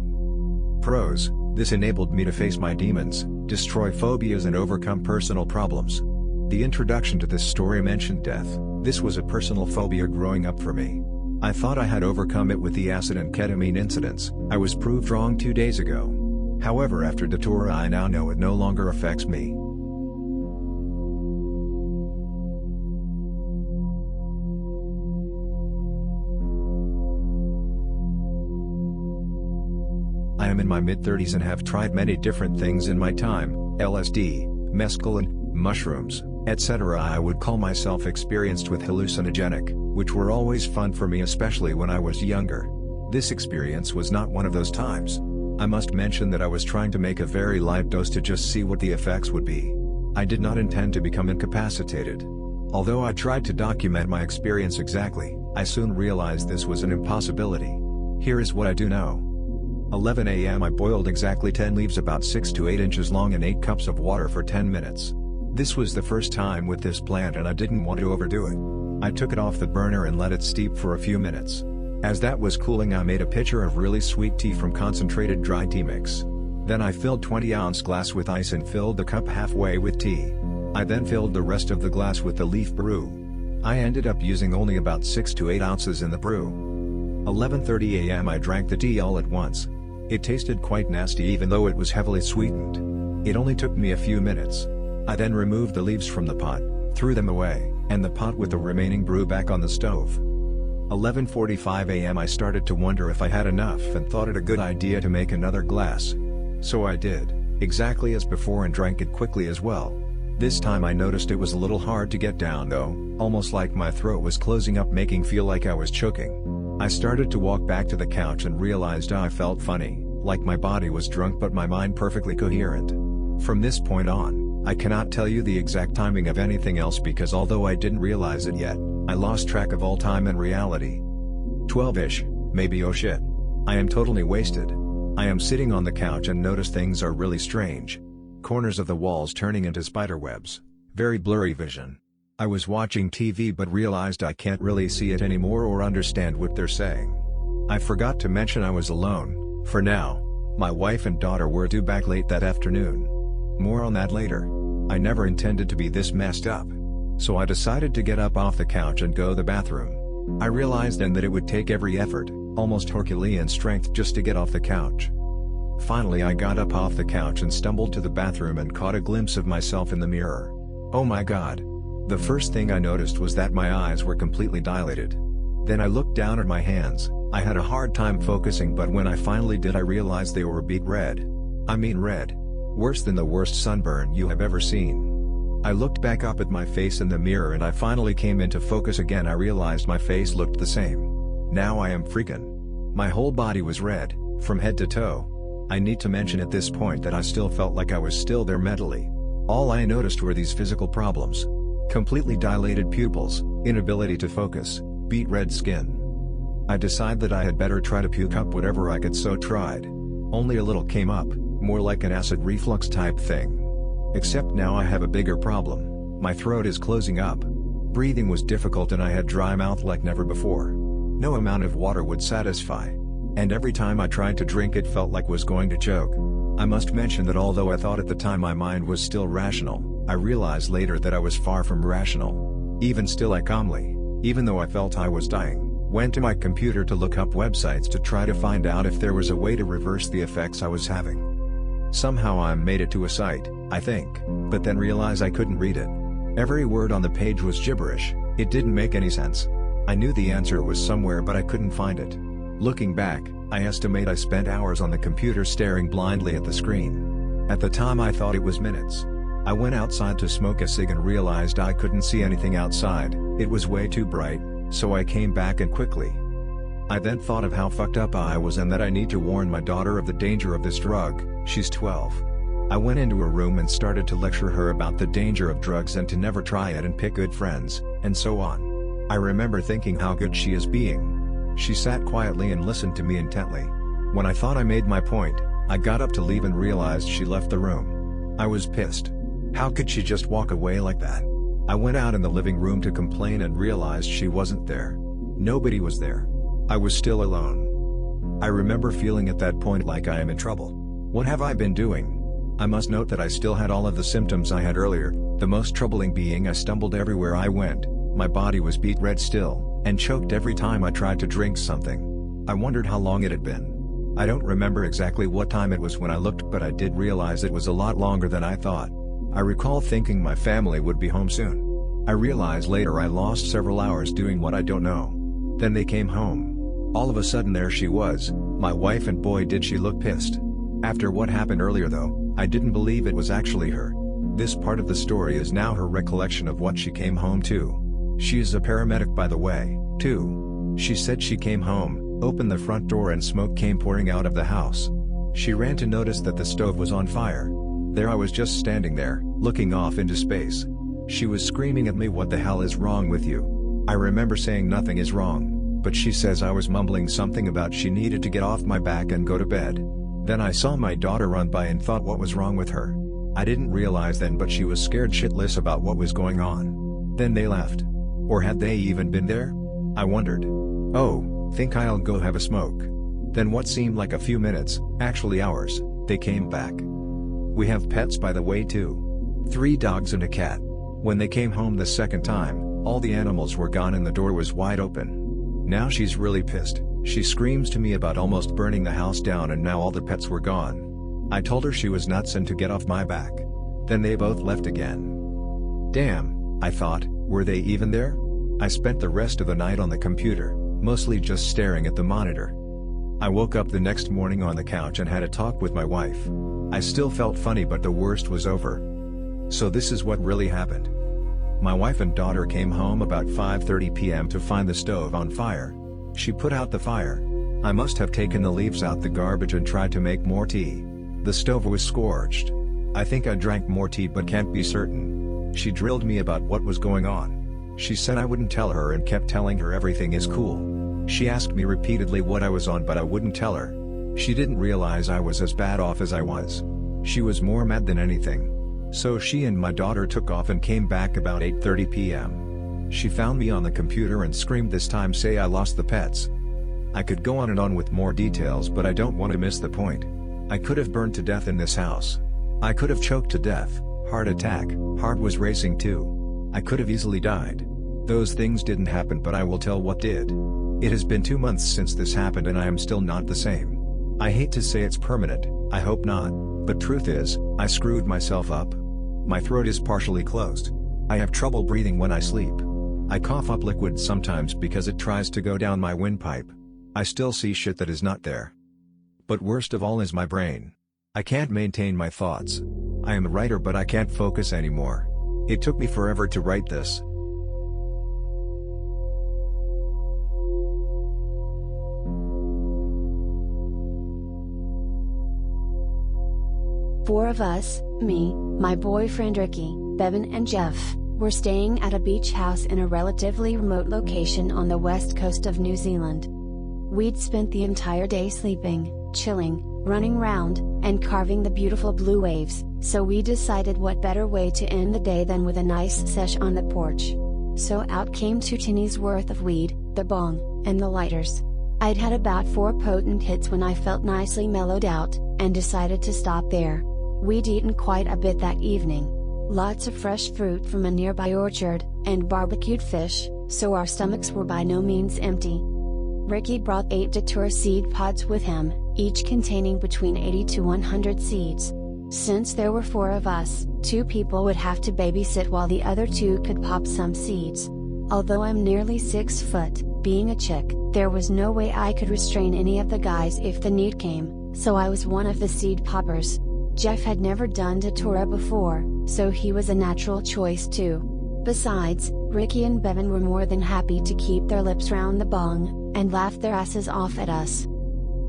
Pros: this enabled me to face my demons, destroy phobias and overcome personal problems. The introduction to this story mentioned death. This was a personal phobia growing up for me. I thought I had overcome it with the acid and ketamine incidents. I was proved wrong 2 days ago. However, after Datura I now know it no longer affects me. I am in my mid-30s and have tried many different things in my time: LSD, mescaline, mushrooms, etc. I would call myself experienced with hallucinogenic, which were always fun for me, especially when I was younger. This experience was not one of those times. I must mention that I was trying to make a very light dose to just see what the effects would be. I did not intend to become incapacitated. Although I tried to document my experience exactly, I soon realized this was an impossibility. Here is what I do know. 11 a.m. I boiled exactly 10 leaves about 6 to 8 inches long in 8 cups of water for 10 minutes. This was the first time with this plant and I didn't want to overdo it. I took it off the burner and let it steep for a few minutes. As that was cooling I made a pitcher of really sweet tea from concentrated dry tea mix. Then I filled 20-ounce glass with ice and filled the cup halfway with tea. I then filled the rest of the glass with the leaf brew. I ended up using only about 6 to 8 ounces in the brew. 11:30 a.m. I drank the tea all at once. It tasted quite nasty even though it was heavily sweetened. It only took me a few minutes. I then removed the leaves from the pot, threw them away, and the pot with the remaining brew back on the stove. 11:45 a.m. I started to wonder if I had enough and thought it a good idea to make another glass. So I did, exactly as before, and drank it quickly as well. This time I noticed it was a little hard to get down though, almost like my throat was closing up, making feel like I was choking. I started to walk back to the couch and realized I felt funny, like my body was drunk but my mind perfectly coherent. From this point on, I cannot tell you the exact timing of anything else because although I didn't realize it yet, I lost track of all time and reality. 12-ish, maybe. Oh shit. I am totally wasted. I am sitting on the couch and notice things are really strange. Corners of the walls turning into spiderwebs. Very blurry vision. I was watching TV but realized I can't really see it anymore or understand what they're saying. I forgot to mention I was alone, for now. My wife and daughter were due back late that afternoon. More on that later. I never intended to be this messed up. So I decided to get up off the couch and go to the bathroom. I realized then that it would take every effort, almost Herculean strength, just to get off the couch. Finally I got up off the couch and stumbled to the bathroom and caught a glimpse of myself in the mirror. Oh my god. The first thing I noticed was that my eyes were completely dilated. Then I looked down at my hands. I had a hard time focusing, but when I finally did I realized they were beet red. I mean red. Worse than the worst sunburn you have ever seen. I looked back up at my face in the mirror and I finally came into focus again. I realized my face looked the same. Now I am freaking. My whole body was red, from head to toe. I need to mention at this point that I still felt like I was still there mentally. All I noticed were these physical problems. Completely dilated pupils, inability to focus, beet red skin. I decided that I had better try to puke up whatever I could, so tried. Only a little came up, more like an acid reflux type thing. Except now I have a bigger problem. My throat is closing up. Breathing was difficult and I had dry mouth like never before. No amount of water would satisfy. And every time I tried to drink it felt like was going to choke. I must mention that although I thought at the time my mind was still rational, I realized later that I was far from rational. Even still I calmly, even though I felt I was dying, went to my computer to look up websites to try to find out if there was a way to reverse the effects I was having. Somehow I made it to a site, I think, but then realized I couldn't read it. Every word on the page was gibberish, it didn't make any sense. I knew the answer was somewhere but I couldn't find it. Looking back, I estimate I spent hours on the computer staring blindly at the screen. At the time I thought it was minutes. I went outside to smoke a cig and realized I couldn't see anything outside, it was way too bright, so I came back and quickly. I then thought of how fucked up I was and that I need to warn my daughter of the danger of this drug. She's 12. I went into her room and started to lecture her about the danger of drugs and to never try it and pick good friends, and so on. I remember thinking how good she is being. She sat quietly and listened to me intently. When I thought I made my point, I got up to leave and realized she left the room. I was pissed. How could she just walk away like that? I went out in the living room to complain and realized she wasn't there. Nobody was there. I was still alone. I remember feeling at that point like I am in trouble. What have I been doing? I must note that I still had all of the symptoms I had earlier, the most troubling being I stumbled everywhere I went, my body was beet red still, and choked every time I tried to drink something. I wondered how long it had been. I don't remember exactly what time it was when I looked, but I did realize it was a lot longer than I thought. I recall thinking my family would be home soon. I realized later I lost several hours doing what I don't know. Then they came home. All of a sudden there she was, my wife, and boy did she look pissed. After what happened earlier though, I didn't believe it was actually her. This part of the story is now her recollection of what she came home to. She is a paramedic by the way, too. She said she came home, opened the front door and smoke came pouring out of the house. She ran to notice that the stove was on fire. There I was just standing there, looking off into space. She was screaming at me, "What the hell is wrong with you?" I remember saying nothing is wrong, but she says I was mumbling something about she needed to get off my back and go to bed. Then I saw my daughter run by and thought what was wrong with her. I didn't realize then, but she was scared shitless about what was going on. Then they left. Or had they even been there? I wondered. Oh, think I'll go have a smoke. Then what seemed like a few minutes, actually hours, they came back. We have pets by the way too. 3 dogs and a cat. When they came home the second time, all the animals were gone and the door was wide open. Now she's really pissed. She screams to me about almost burning the house down and now all the pets were gone. I told her she was nuts and to get off my back. Then they both left again. Damn, I thought, were they even there? I spent the rest of the night on the computer, mostly just staring at the monitor. I woke up the next morning on the couch and had a talk with my wife. I still felt funny, but the worst was over. So this is what really happened. My wife and daughter came home about 5:30 p.m. to find the stove on fire. She put out the fire. I must have taken the leaves out the garbage and tried to make more tea. The stove was scorched. I think I drank more tea but can't be certain. She drilled me about what was going on. She said I wouldn't tell her and kept telling her everything is cool. She asked me repeatedly what I was on but I wouldn't tell her. She didn't realize I was as bad off as I was. She was more mad than anything. So she and my daughter took off and came back about 8:30 p.m. She found me on the computer and screamed this time, "Say I lost the pets." I could go on and on with more details but I don't want to miss the point. I could have burned to death in this house. I could have choked to death, heart attack, heart was racing too. I could have easily died. Those things didn't happen but I will tell what did. It has been 2 months since this happened and I am still not the same. I hate to say it's permanent, I hope not, but truth is, I screwed myself up. My throat is partially closed. I have trouble breathing when I sleep. I cough up liquid sometimes because it tries to go down my windpipe. I still see shit that is not there. But worst of all is my brain. I can't maintain my thoughts. I am a writer but I can't focus anymore. It took me forever to write this. Four of us, me, my boyfriend Ricky, Bevan and Jeff, were staying at a beach house in a relatively remote location on the west coast of New Zealand. We'd spent the entire day sleeping, chilling, running round, and carving the beautiful blue waves, so we decided what better way to end the day than with a nice sesh on the porch. So out came 2 tinnies worth of weed, the bong, and the lighters. I'd had about 4 potent hits when I felt nicely mellowed out, and decided to stop there. We'd eaten quite a bit that evening. Lots of fresh fruit from a nearby orchard, and barbecued fish, so our stomachs were by no means empty. Ricky brought 8 Datura seed pods with him, each containing between 80 to 100 seeds. Since there were 4 of us, 2 people would have to babysit while the other 2 could pop some seeds. Although I'm nearly 6 foot, being a chick, there was no way I could restrain any of the guys if the need came, so I was one of the seed poppers. Jeff had never done Datura before, so he was a natural choice too. Besides, Ricky and Bevan were more than happy to keep their lips round the bong, and laugh their asses off at us.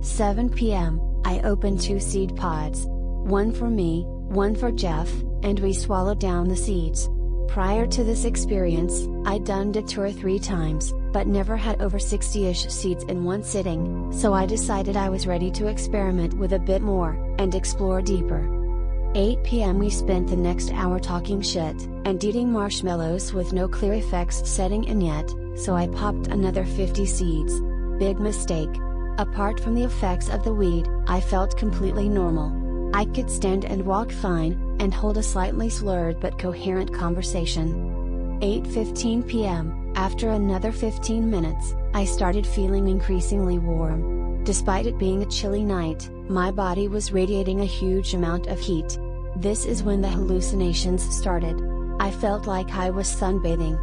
7 p.m., I opened 2 seed pods. One for me, one for Jeff, and we swallowed down the seeds. Prior to this experience, I'd done Datura 3 times, but never had over 60-ish seeds in one sitting, so I decided I was ready to experiment with a bit more, and explore deeper. 8 p.m. we spent the next hour talking shit, and eating marshmallows with no clear effects setting in yet, so I popped another 50 seeds. Big mistake. Apart from the effects of the weed, I felt completely normal. I could stand and walk fine, and hold a slightly slurred but coherent conversation. 8:15 p.m., after another 15 minutes, I started feeling increasingly warm. Despite it being a chilly night, my body was radiating a huge amount of heat. This is when the hallucinations started. I felt like I was sunbathing.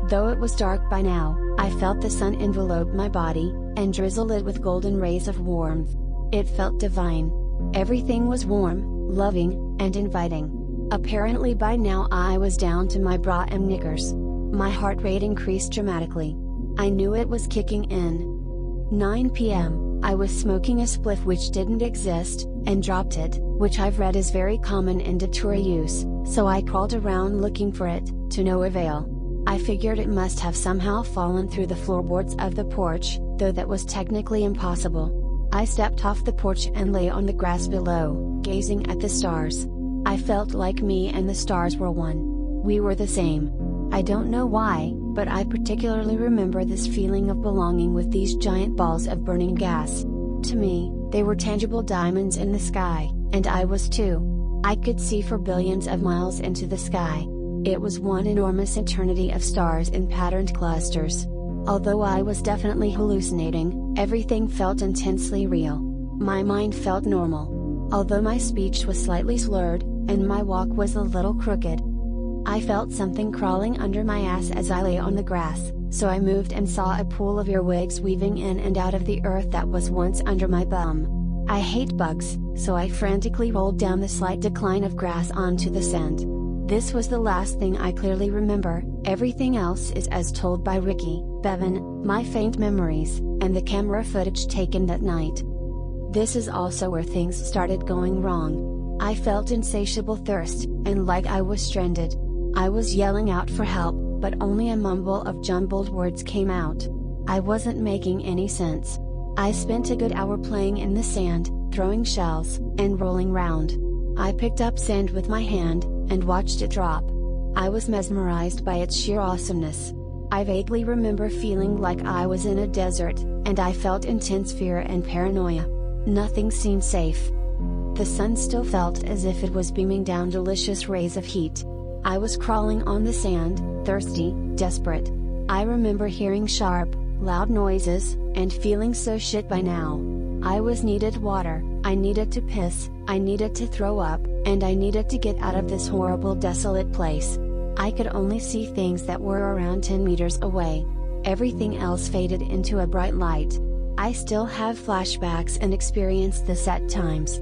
Though it was dark by now, I felt the sun envelope my body, and drizzle it with golden rays of warmth. It felt divine. Everything was warm, loving, and inviting. Apparently by now I was down to my bra and knickers. My heart rate increased dramatically. I knew it was kicking in. 9 p.m., I was smoking a spliff which didn't exist, and dropped it, which I've read is very common in Datura use, so I crawled around looking for it, to no avail. I figured it must have somehow fallen through the floorboards of the porch, though that was technically impossible. I stepped off the porch and lay on the grass below, gazing at the stars. I felt like me and the stars were one. We were the same. I don't know why, but I particularly remember this feeling of belonging with these giant balls of burning gas. To me, they were tangible diamonds in the sky, and I was too. I could see for billions of miles into the sky. It was one enormous eternity of stars in patterned clusters. Although I was definitely hallucinating, everything felt intensely real. My mind felt normal. Although my speech was slightly slurred, and my walk was a little crooked. I felt something crawling under my ass as I lay on the grass, so I moved and saw a pool of earwigs weaving in and out of the earth that was once under my bum. I hate bugs, so I frantically rolled down the slight decline of grass onto the sand. This was the last thing I clearly remember. Everything else is as told by Ricky, Bevan, my faint memories, and the camera footage taken that night. This is also where things started going wrong. I felt insatiable thirst, and like I was stranded. I was yelling out for help, but only a mumble of jumbled words came out. I wasn't making any sense. I spent a good hour playing in the sand, throwing shells, and rolling round. I picked up sand with my hand, and watched it drop. I was mesmerized by its sheer awesomeness. I vaguely remember feeling like I was in a desert, and I felt intense fear and paranoia. Nothing seemed safe. The sun still felt as if it was beaming down delicious rays of heat. I was crawling on the sand, thirsty, desperate. I remember hearing sharp, loud noises, and feeling so shit by now. I needed water, I needed to piss, I needed to throw up, and I needed to get out of this horrible desolate place. I could only see things that were around 10 meters away. Everything else faded into a bright light. I still have flashbacks and experience this at times.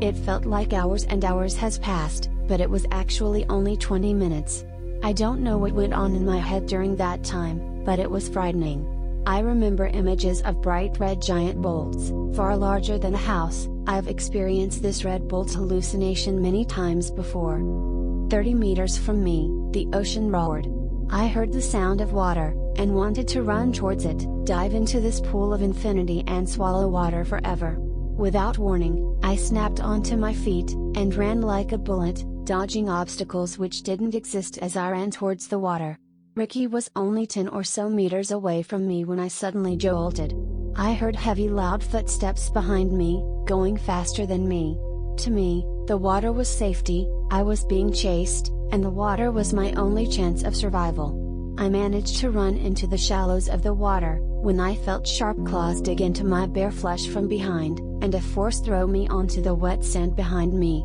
It felt like hours and hours has passed, but it was actually only 20 minutes. I don't know what went on in my head during that time, but it was frightening. I remember images of bright red giant bolts, far larger than a house. I've experienced this red bolt hallucination many times before. 30 meters from me, the ocean roared. I heard the sound of water, and wanted to run towards it, dive into this pool of infinity and swallow water forever. Without warning, I snapped onto my feet, and ran like a bullet, dodging obstacles which didn't exist as I ran towards the water. Ricky was only 10 or so meters away from me when I suddenly jolted. I heard heavy loud footsteps behind me, going faster than me. To me, the water was safety, I was being chased, and the water was my only chance of survival. I managed to run into the shallows of the water, when I felt sharp claws dig into my bare flesh from behind, and a force throw me onto the wet sand behind me.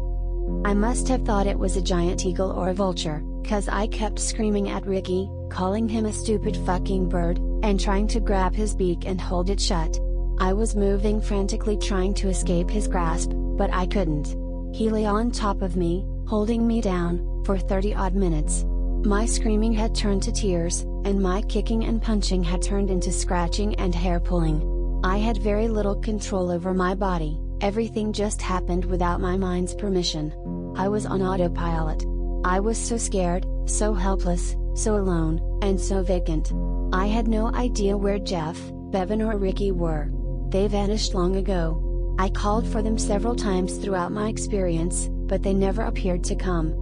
I must have thought it was a giant eagle or a vulture, cause I kept screaming at Ricky, calling him a stupid fucking bird, and trying to grab his beak and hold it shut. I was moving frantically trying to escape his grasp, but I couldn't. He lay on top of me, holding me down, for 30 odd minutes. My screaming had turned to tears, and my kicking and punching had turned into scratching and hair pulling. I had very little control over my body, everything just happened without my mind's permission. I was on autopilot. I was so scared, so helpless, so alone, and so vacant. I had no idea where Jeff, Bevan or Ricky were. They vanished long ago. I called for them several times throughout my experience, but they never appeared to come.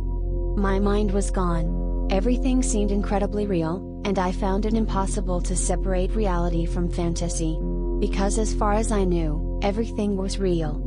My mind was gone. Everything seemed incredibly real, and I found it impossible to separate reality from fantasy. Because as far as I knew, everything was real.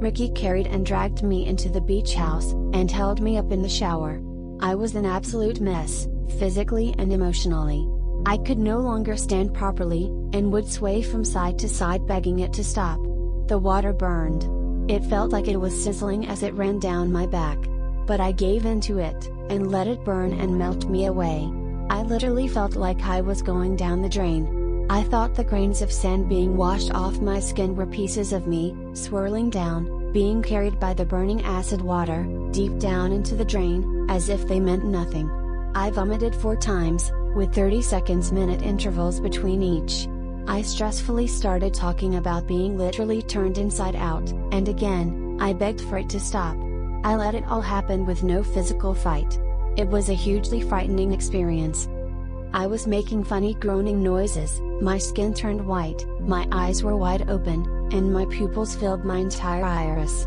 Ricky carried and dragged me into the beach house, and held me up in the shower. I was an absolute mess, physically and emotionally. I could no longer stand properly, and would sway from side to side begging it to stop. The water burned. It felt like it was sizzling as it ran down my back. But I gave in to it, and let it burn and melt me away. I literally felt like I was going down the drain. I thought the grains of sand being washed off my skin were pieces of me, swirling down, being carried by the burning acid water, deep down into the drain, as if they meant nothing. I vomited 4 times, with 30-second-minute intervals between each. I stressfully started talking about being literally turned inside out, and again, I begged for it to stop. I let it all happen with no physical fight. It was a hugely frightening experience. I was making funny groaning noises, my skin turned white, my eyes were wide open, and my pupils filled my entire iris.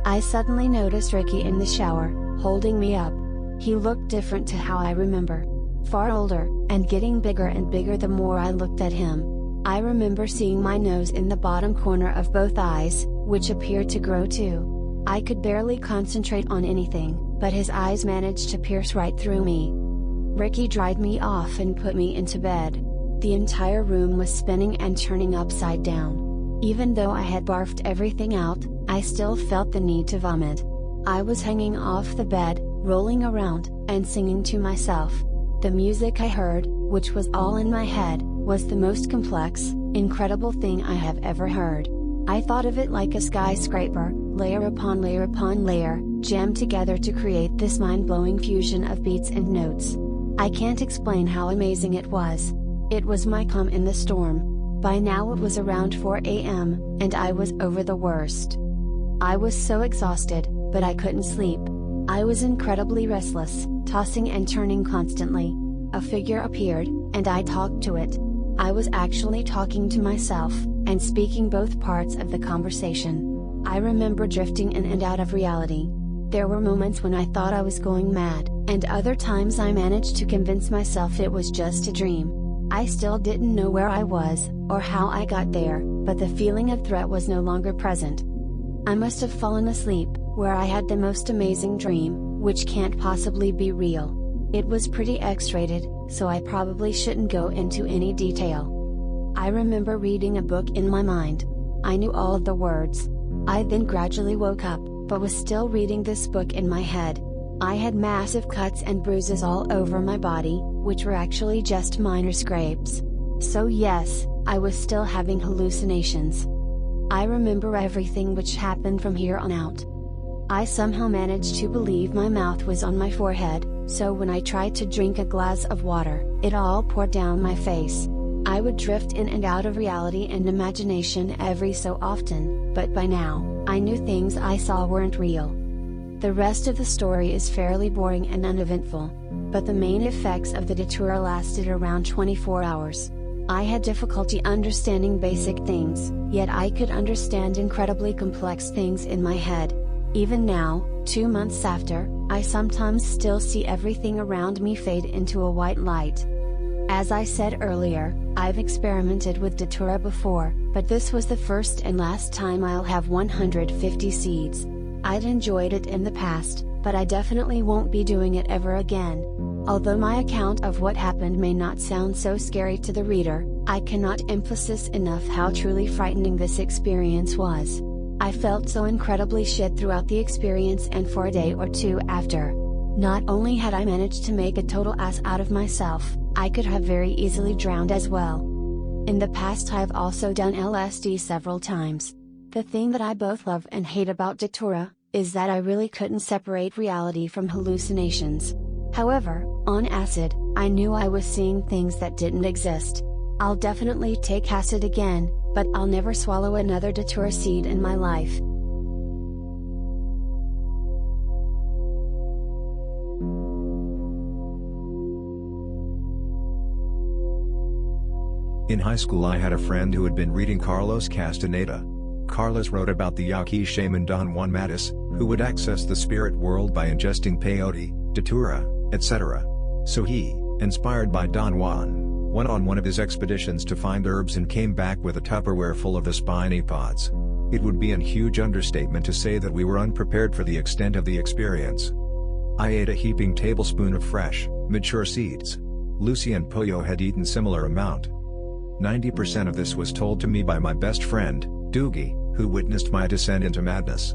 I suddenly noticed Ricky in the shower, holding me up. He looked different to how I remember. Far older, and getting bigger and bigger the more I looked at him. I remember seeing my nose in the bottom corner of both eyes, which appeared to grow too. I could barely concentrate on anything, but his eyes managed to pierce right through me. Ricky dried me off and put me into bed. The entire room was spinning and turning upside down. Even though I had barfed everything out, I still felt the need to vomit. I was hanging off the bed, rolling around, and singing to myself. The music I heard, which was all in my head, was the most complex, incredible thing I have ever heard. I thought of it like a skyscraper, layer upon layer, jammed together to create this mind-blowing fusion of beats and notes. I can't explain how amazing it was. It was my calm in the storm. By now it was around 4 a.m., and I was over the worst. I was so exhausted, but I couldn't sleep. I was incredibly restless, tossing and turning constantly. A figure appeared, and I talked to it. I was actually talking to myself, and speaking both parts of the conversation. I remember drifting in and out of reality. There were moments when I thought I was going mad, and other times I managed to convince myself it was just a dream. I still didn't know where I was, or how I got there, but the feeling of threat was no longer present. I must have fallen asleep, where I had the most amazing dream, which can't possibly be real. It was pretty X-rated, so I probably shouldn't go into any detail. I remember reading a book in my mind. I knew all of the words. I then gradually woke up, but was still reading this book in my head. I had massive cuts and bruises all over my body, which were actually just minor scrapes. So yes, I was still having hallucinations. I remember everything which happened from here on out. I somehow managed to believe my mouth was on my forehead, so when I tried to drink a glass of water, it all poured down my face. I would drift in and out of reality and imagination every so often, but by now, I knew things I saw weren't real. The rest of the story is fairly boring and uneventful, but the main effects of the Datura lasted around 24 hours. I had difficulty understanding basic things, yet I could understand incredibly complex things in my head. Even now, 2 months after, I sometimes still see everything around me fade into a white light. As I said earlier, I've experimented with Datura before, but this was the first and last time I'll have 150 seeds. I'd enjoyed it in the past, but I definitely won't be doing it ever again. Although my account of what happened may not sound so scary to the reader, I cannot emphasize enough how truly frightening this experience was. I felt so incredibly shit throughout the experience and for a day or two after. Not only had I managed to make a total ass out of myself, I could have very easily drowned as well. In the past I have also done LSD several times. The thing that I both love and hate about Datura, is that I really couldn't separate reality from hallucinations. However, on acid, I knew I was seeing things that didn't exist. I'll definitely take acid again, but I'll never swallow another Datura seed in my life. In high school I had a friend who had been reading Carlos Castaneda. Carlos wrote about the Yaqui shaman Don Juan Matus, who would access the spirit world by ingesting peyote, Datura, etc. So he, inspired by Don Juan, went on one of his expeditions to find herbs and came back with a Tupperware full of the spiny pods. It would be a huge understatement to say that we were unprepared for the extent of the experience. I ate a heaping tablespoon of fresh, mature seeds. Lucy and Pollo had eaten similar amount. 90% of this was told to me by my best friend, Doogie, who witnessed my descent into madness.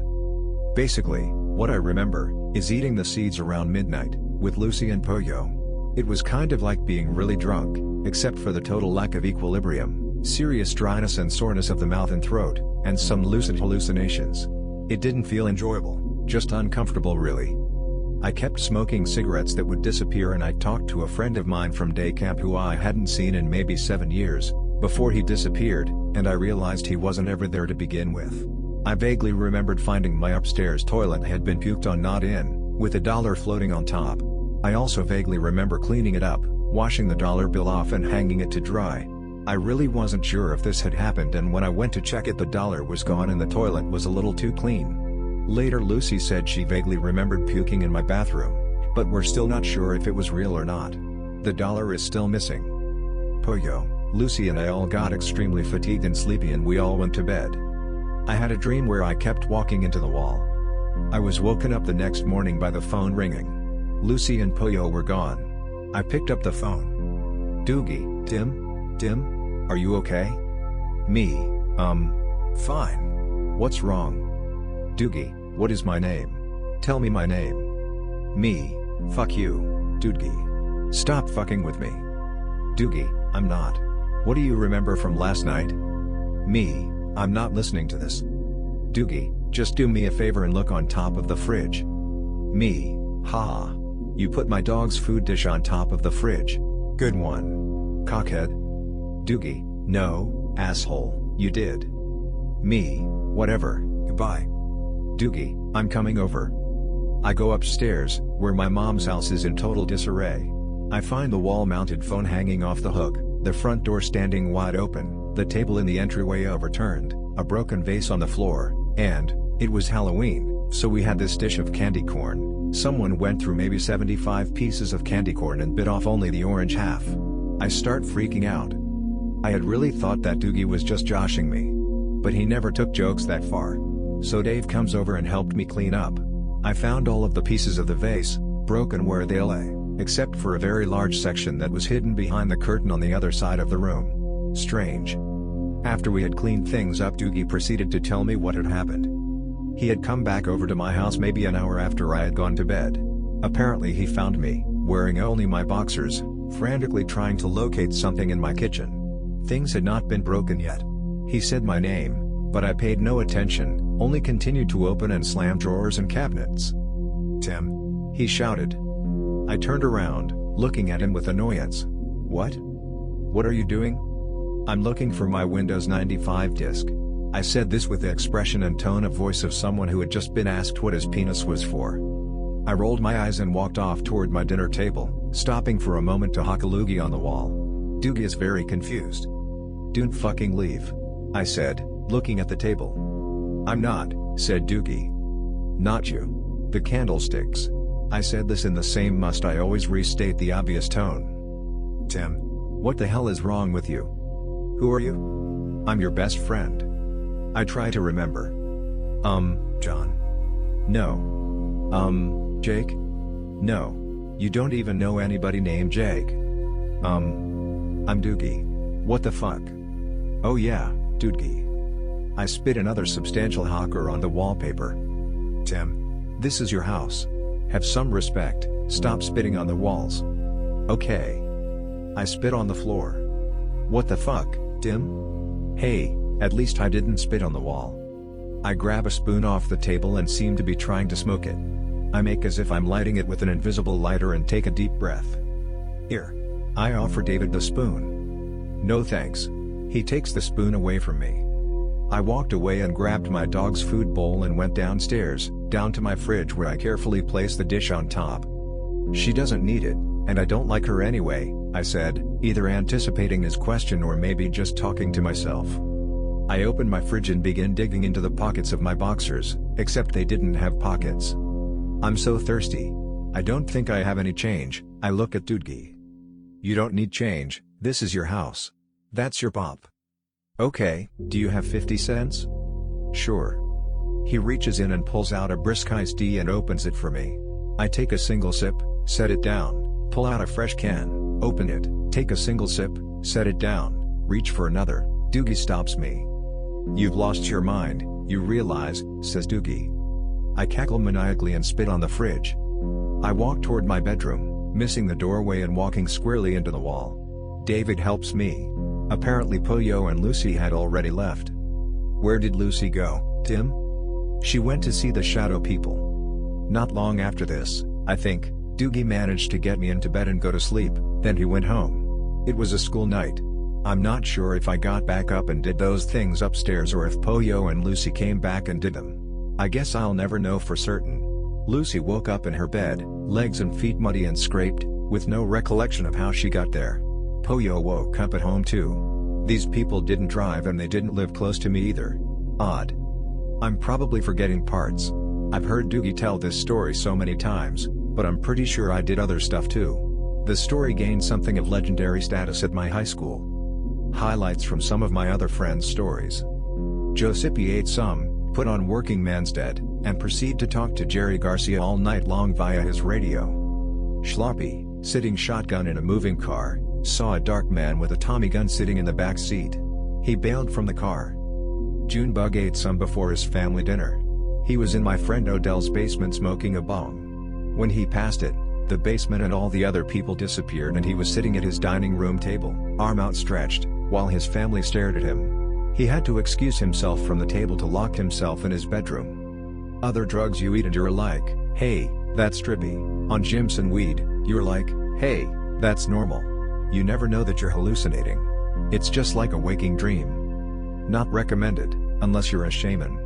Basically, what I remember, is eating the seeds around midnight, with Lucy and Pollo. It was kind of like being really drunk, except for the total lack of equilibrium, serious dryness and soreness of the mouth and throat, and some lucid hallucinations. It didn't feel enjoyable, just uncomfortable really. I kept smoking cigarettes that would disappear and I talked to a friend of mine from day camp who I hadn't seen in maybe 7 years, before he disappeared, and I realized he wasn't ever there to begin with. I vaguely remembered finding my upstairs toilet had been puked on not in, with $1 floating on top. I also vaguely remember cleaning it up, washing the dollar bill off and hanging it to dry. I really wasn't sure if this had happened and when I went to check it the dollar was gone and the toilet was a little too clean. Later Lucy said she vaguely remembered puking in my bathroom, but we're still not sure if it was real or not. The dollar is still missing. Pollo, Lucy and I all got extremely fatigued and sleepy and we all went to bed. I had a dream where I kept walking into the wall. I was woken up the next morning by the phone ringing. Lucy and Pollo were gone. I picked up the phone. Doogie, Tim, are you okay? Me, fine. What's wrong? Doogie, what is my name? Tell me my name. Me, fuck you, Doogie. Stop fucking with me. Doogie, I'm not. What do you remember from last night? Me, I'm not listening to this. Doogie, just do me a favor and look on top of the fridge. Me, ha. You put my dog's food dish on top of the fridge. Good one. Cockhead. Doogie, no, asshole, you did. Me, whatever, goodbye. Doogie, I'm coming over. I go upstairs, where my mom's house is in total disarray. I find the wall-mounted phone hanging off the hook, the front door standing wide open, the table in the entryway overturned, a broken vase on the floor, and, it was Halloween, so we had this dish of candy corn. Someone went through maybe 75 pieces of candy corn and bit off only the orange half. I start freaking out. I had really thought that Doogie was just joshing me. But he never took jokes that far. So Dave comes over and helped me clean up. I found all of the pieces of the vase, broken where they lay, except for a very large section that was hidden behind the curtain on the other side of the room. Strange. After we had cleaned things up, Doogie proceeded to tell me what had happened. He had come back over to my house maybe an hour after I had gone to bed. Apparently he found me, wearing only my boxers, frantically trying to locate something in my kitchen. Things had not been broken yet. He said my name, but I paid no attention, only continued to open and slam drawers and cabinets. "Tim!" he shouted. I turned around, looking at him with annoyance. "What? What are you doing?" "I'm looking for my Windows 95 disk." I said this with the expression and tone of voice of someone who had just been asked what his penis was for. I rolled my eyes and walked off toward my dinner table, stopping for a moment to hawk a loogie on the wall. Doogie is very confused. "Don't fucking leave," I said, looking at the table. "I'm not," said Doogie. "Not you. The candlesticks." I said this in the same must I always restate the obvious tone. "Tim, what the hell is wrong with you? Who are you?" "I'm your best friend." I try to remember. John. No. Jake? No. You don't even know anybody named Jake. I'm Doogie. What the fuck? Oh yeah, Doogie. I spit another substantial hawker on the wallpaper. "Tim, this is your house. Have some respect, stop spitting on the walls." "Okay." I spit on the floor. "What the fuck, Tim? Hey, at least I didn't spit on the wall." I grab a spoon off the table and seem to be trying to smoke it. I make as if I'm lighting it with an invisible lighter and take a deep breath. "Here." I offer David the spoon. "No thanks." He takes the spoon away from me. I walked away and grabbed my dog's food bowl and went downstairs, down to my fridge where I carefully placed the dish on top. "She doesn't need it, and I don't like her anyway," I said, either anticipating his question or maybe just talking to myself. I opened my fridge and began digging into the pockets of my boxers, except they didn't have pockets. "I'm so thirsty. I don't think I have any change." I look at Doogie. "You don't need change, this is your house. That's your pop." "Okay, do you have 50 cents? "Sure." He reaches in and pulls out a brisk iced tea and opens it for me. I take a single sip, set it down, pull out a fresh can, open it, take a single sip, set it down, reach for another. Doogie stops me. "You've lost your mind, you realize," says Doogie. I cackle maniacally and spit on the fridge. I walk toward my bedroom, missing the doorway and walking squarely into the wall. David helps me. Apparently Poyo and Lucy had already left. "Where did Lucy go, Tim?" "She went to see the shadow people." Not long after this, I think, Doogie managed to get me into bed and go to sleep, then he went home. It was a school night. I'm not sure if I got back up and did those things upstairs or if Poyo and Lucy came back and did them. I guess I'll never know for certain. Lucy woke up in her bed, legs and feet muddy and scraped, with no recollection of how she got there. Poyo woke up at home too. These people didn't drive and they didn't live close to me either. Odd. I'm probably forgetting parts. I've heard Doogie tell this story so many times, but I'm pretty sure I did other stuff too. The story gained something of legendary status at my high school. Highlights from some of my other friends' stories. Giuseppe ate some, put on Working Man's Dead, and proceeded to talk to Jerry Garcia all night long via his radio. Schloppy, sitting shotgun in a moving car, saw a dark man with a Tommy gun sitting in the back seat. He bailed from the car. Junebug ate some before his family dinner. He was in my friend Odell's basement smoking a bong. When he passed it, the basement and all the other people disappeared and he was sitting at his dining room table, arm outstretched, while his family stared at him. He had to excuse himself from the table to lock himself in his bedroom. Other drugs you eat and you're like, "Hey, that's trippy." On Jimson weed, you're like, "Hey, that's normal." You never know that you're hallucinating. It's just like a waking dream. Not recommended, unless you're a shaman.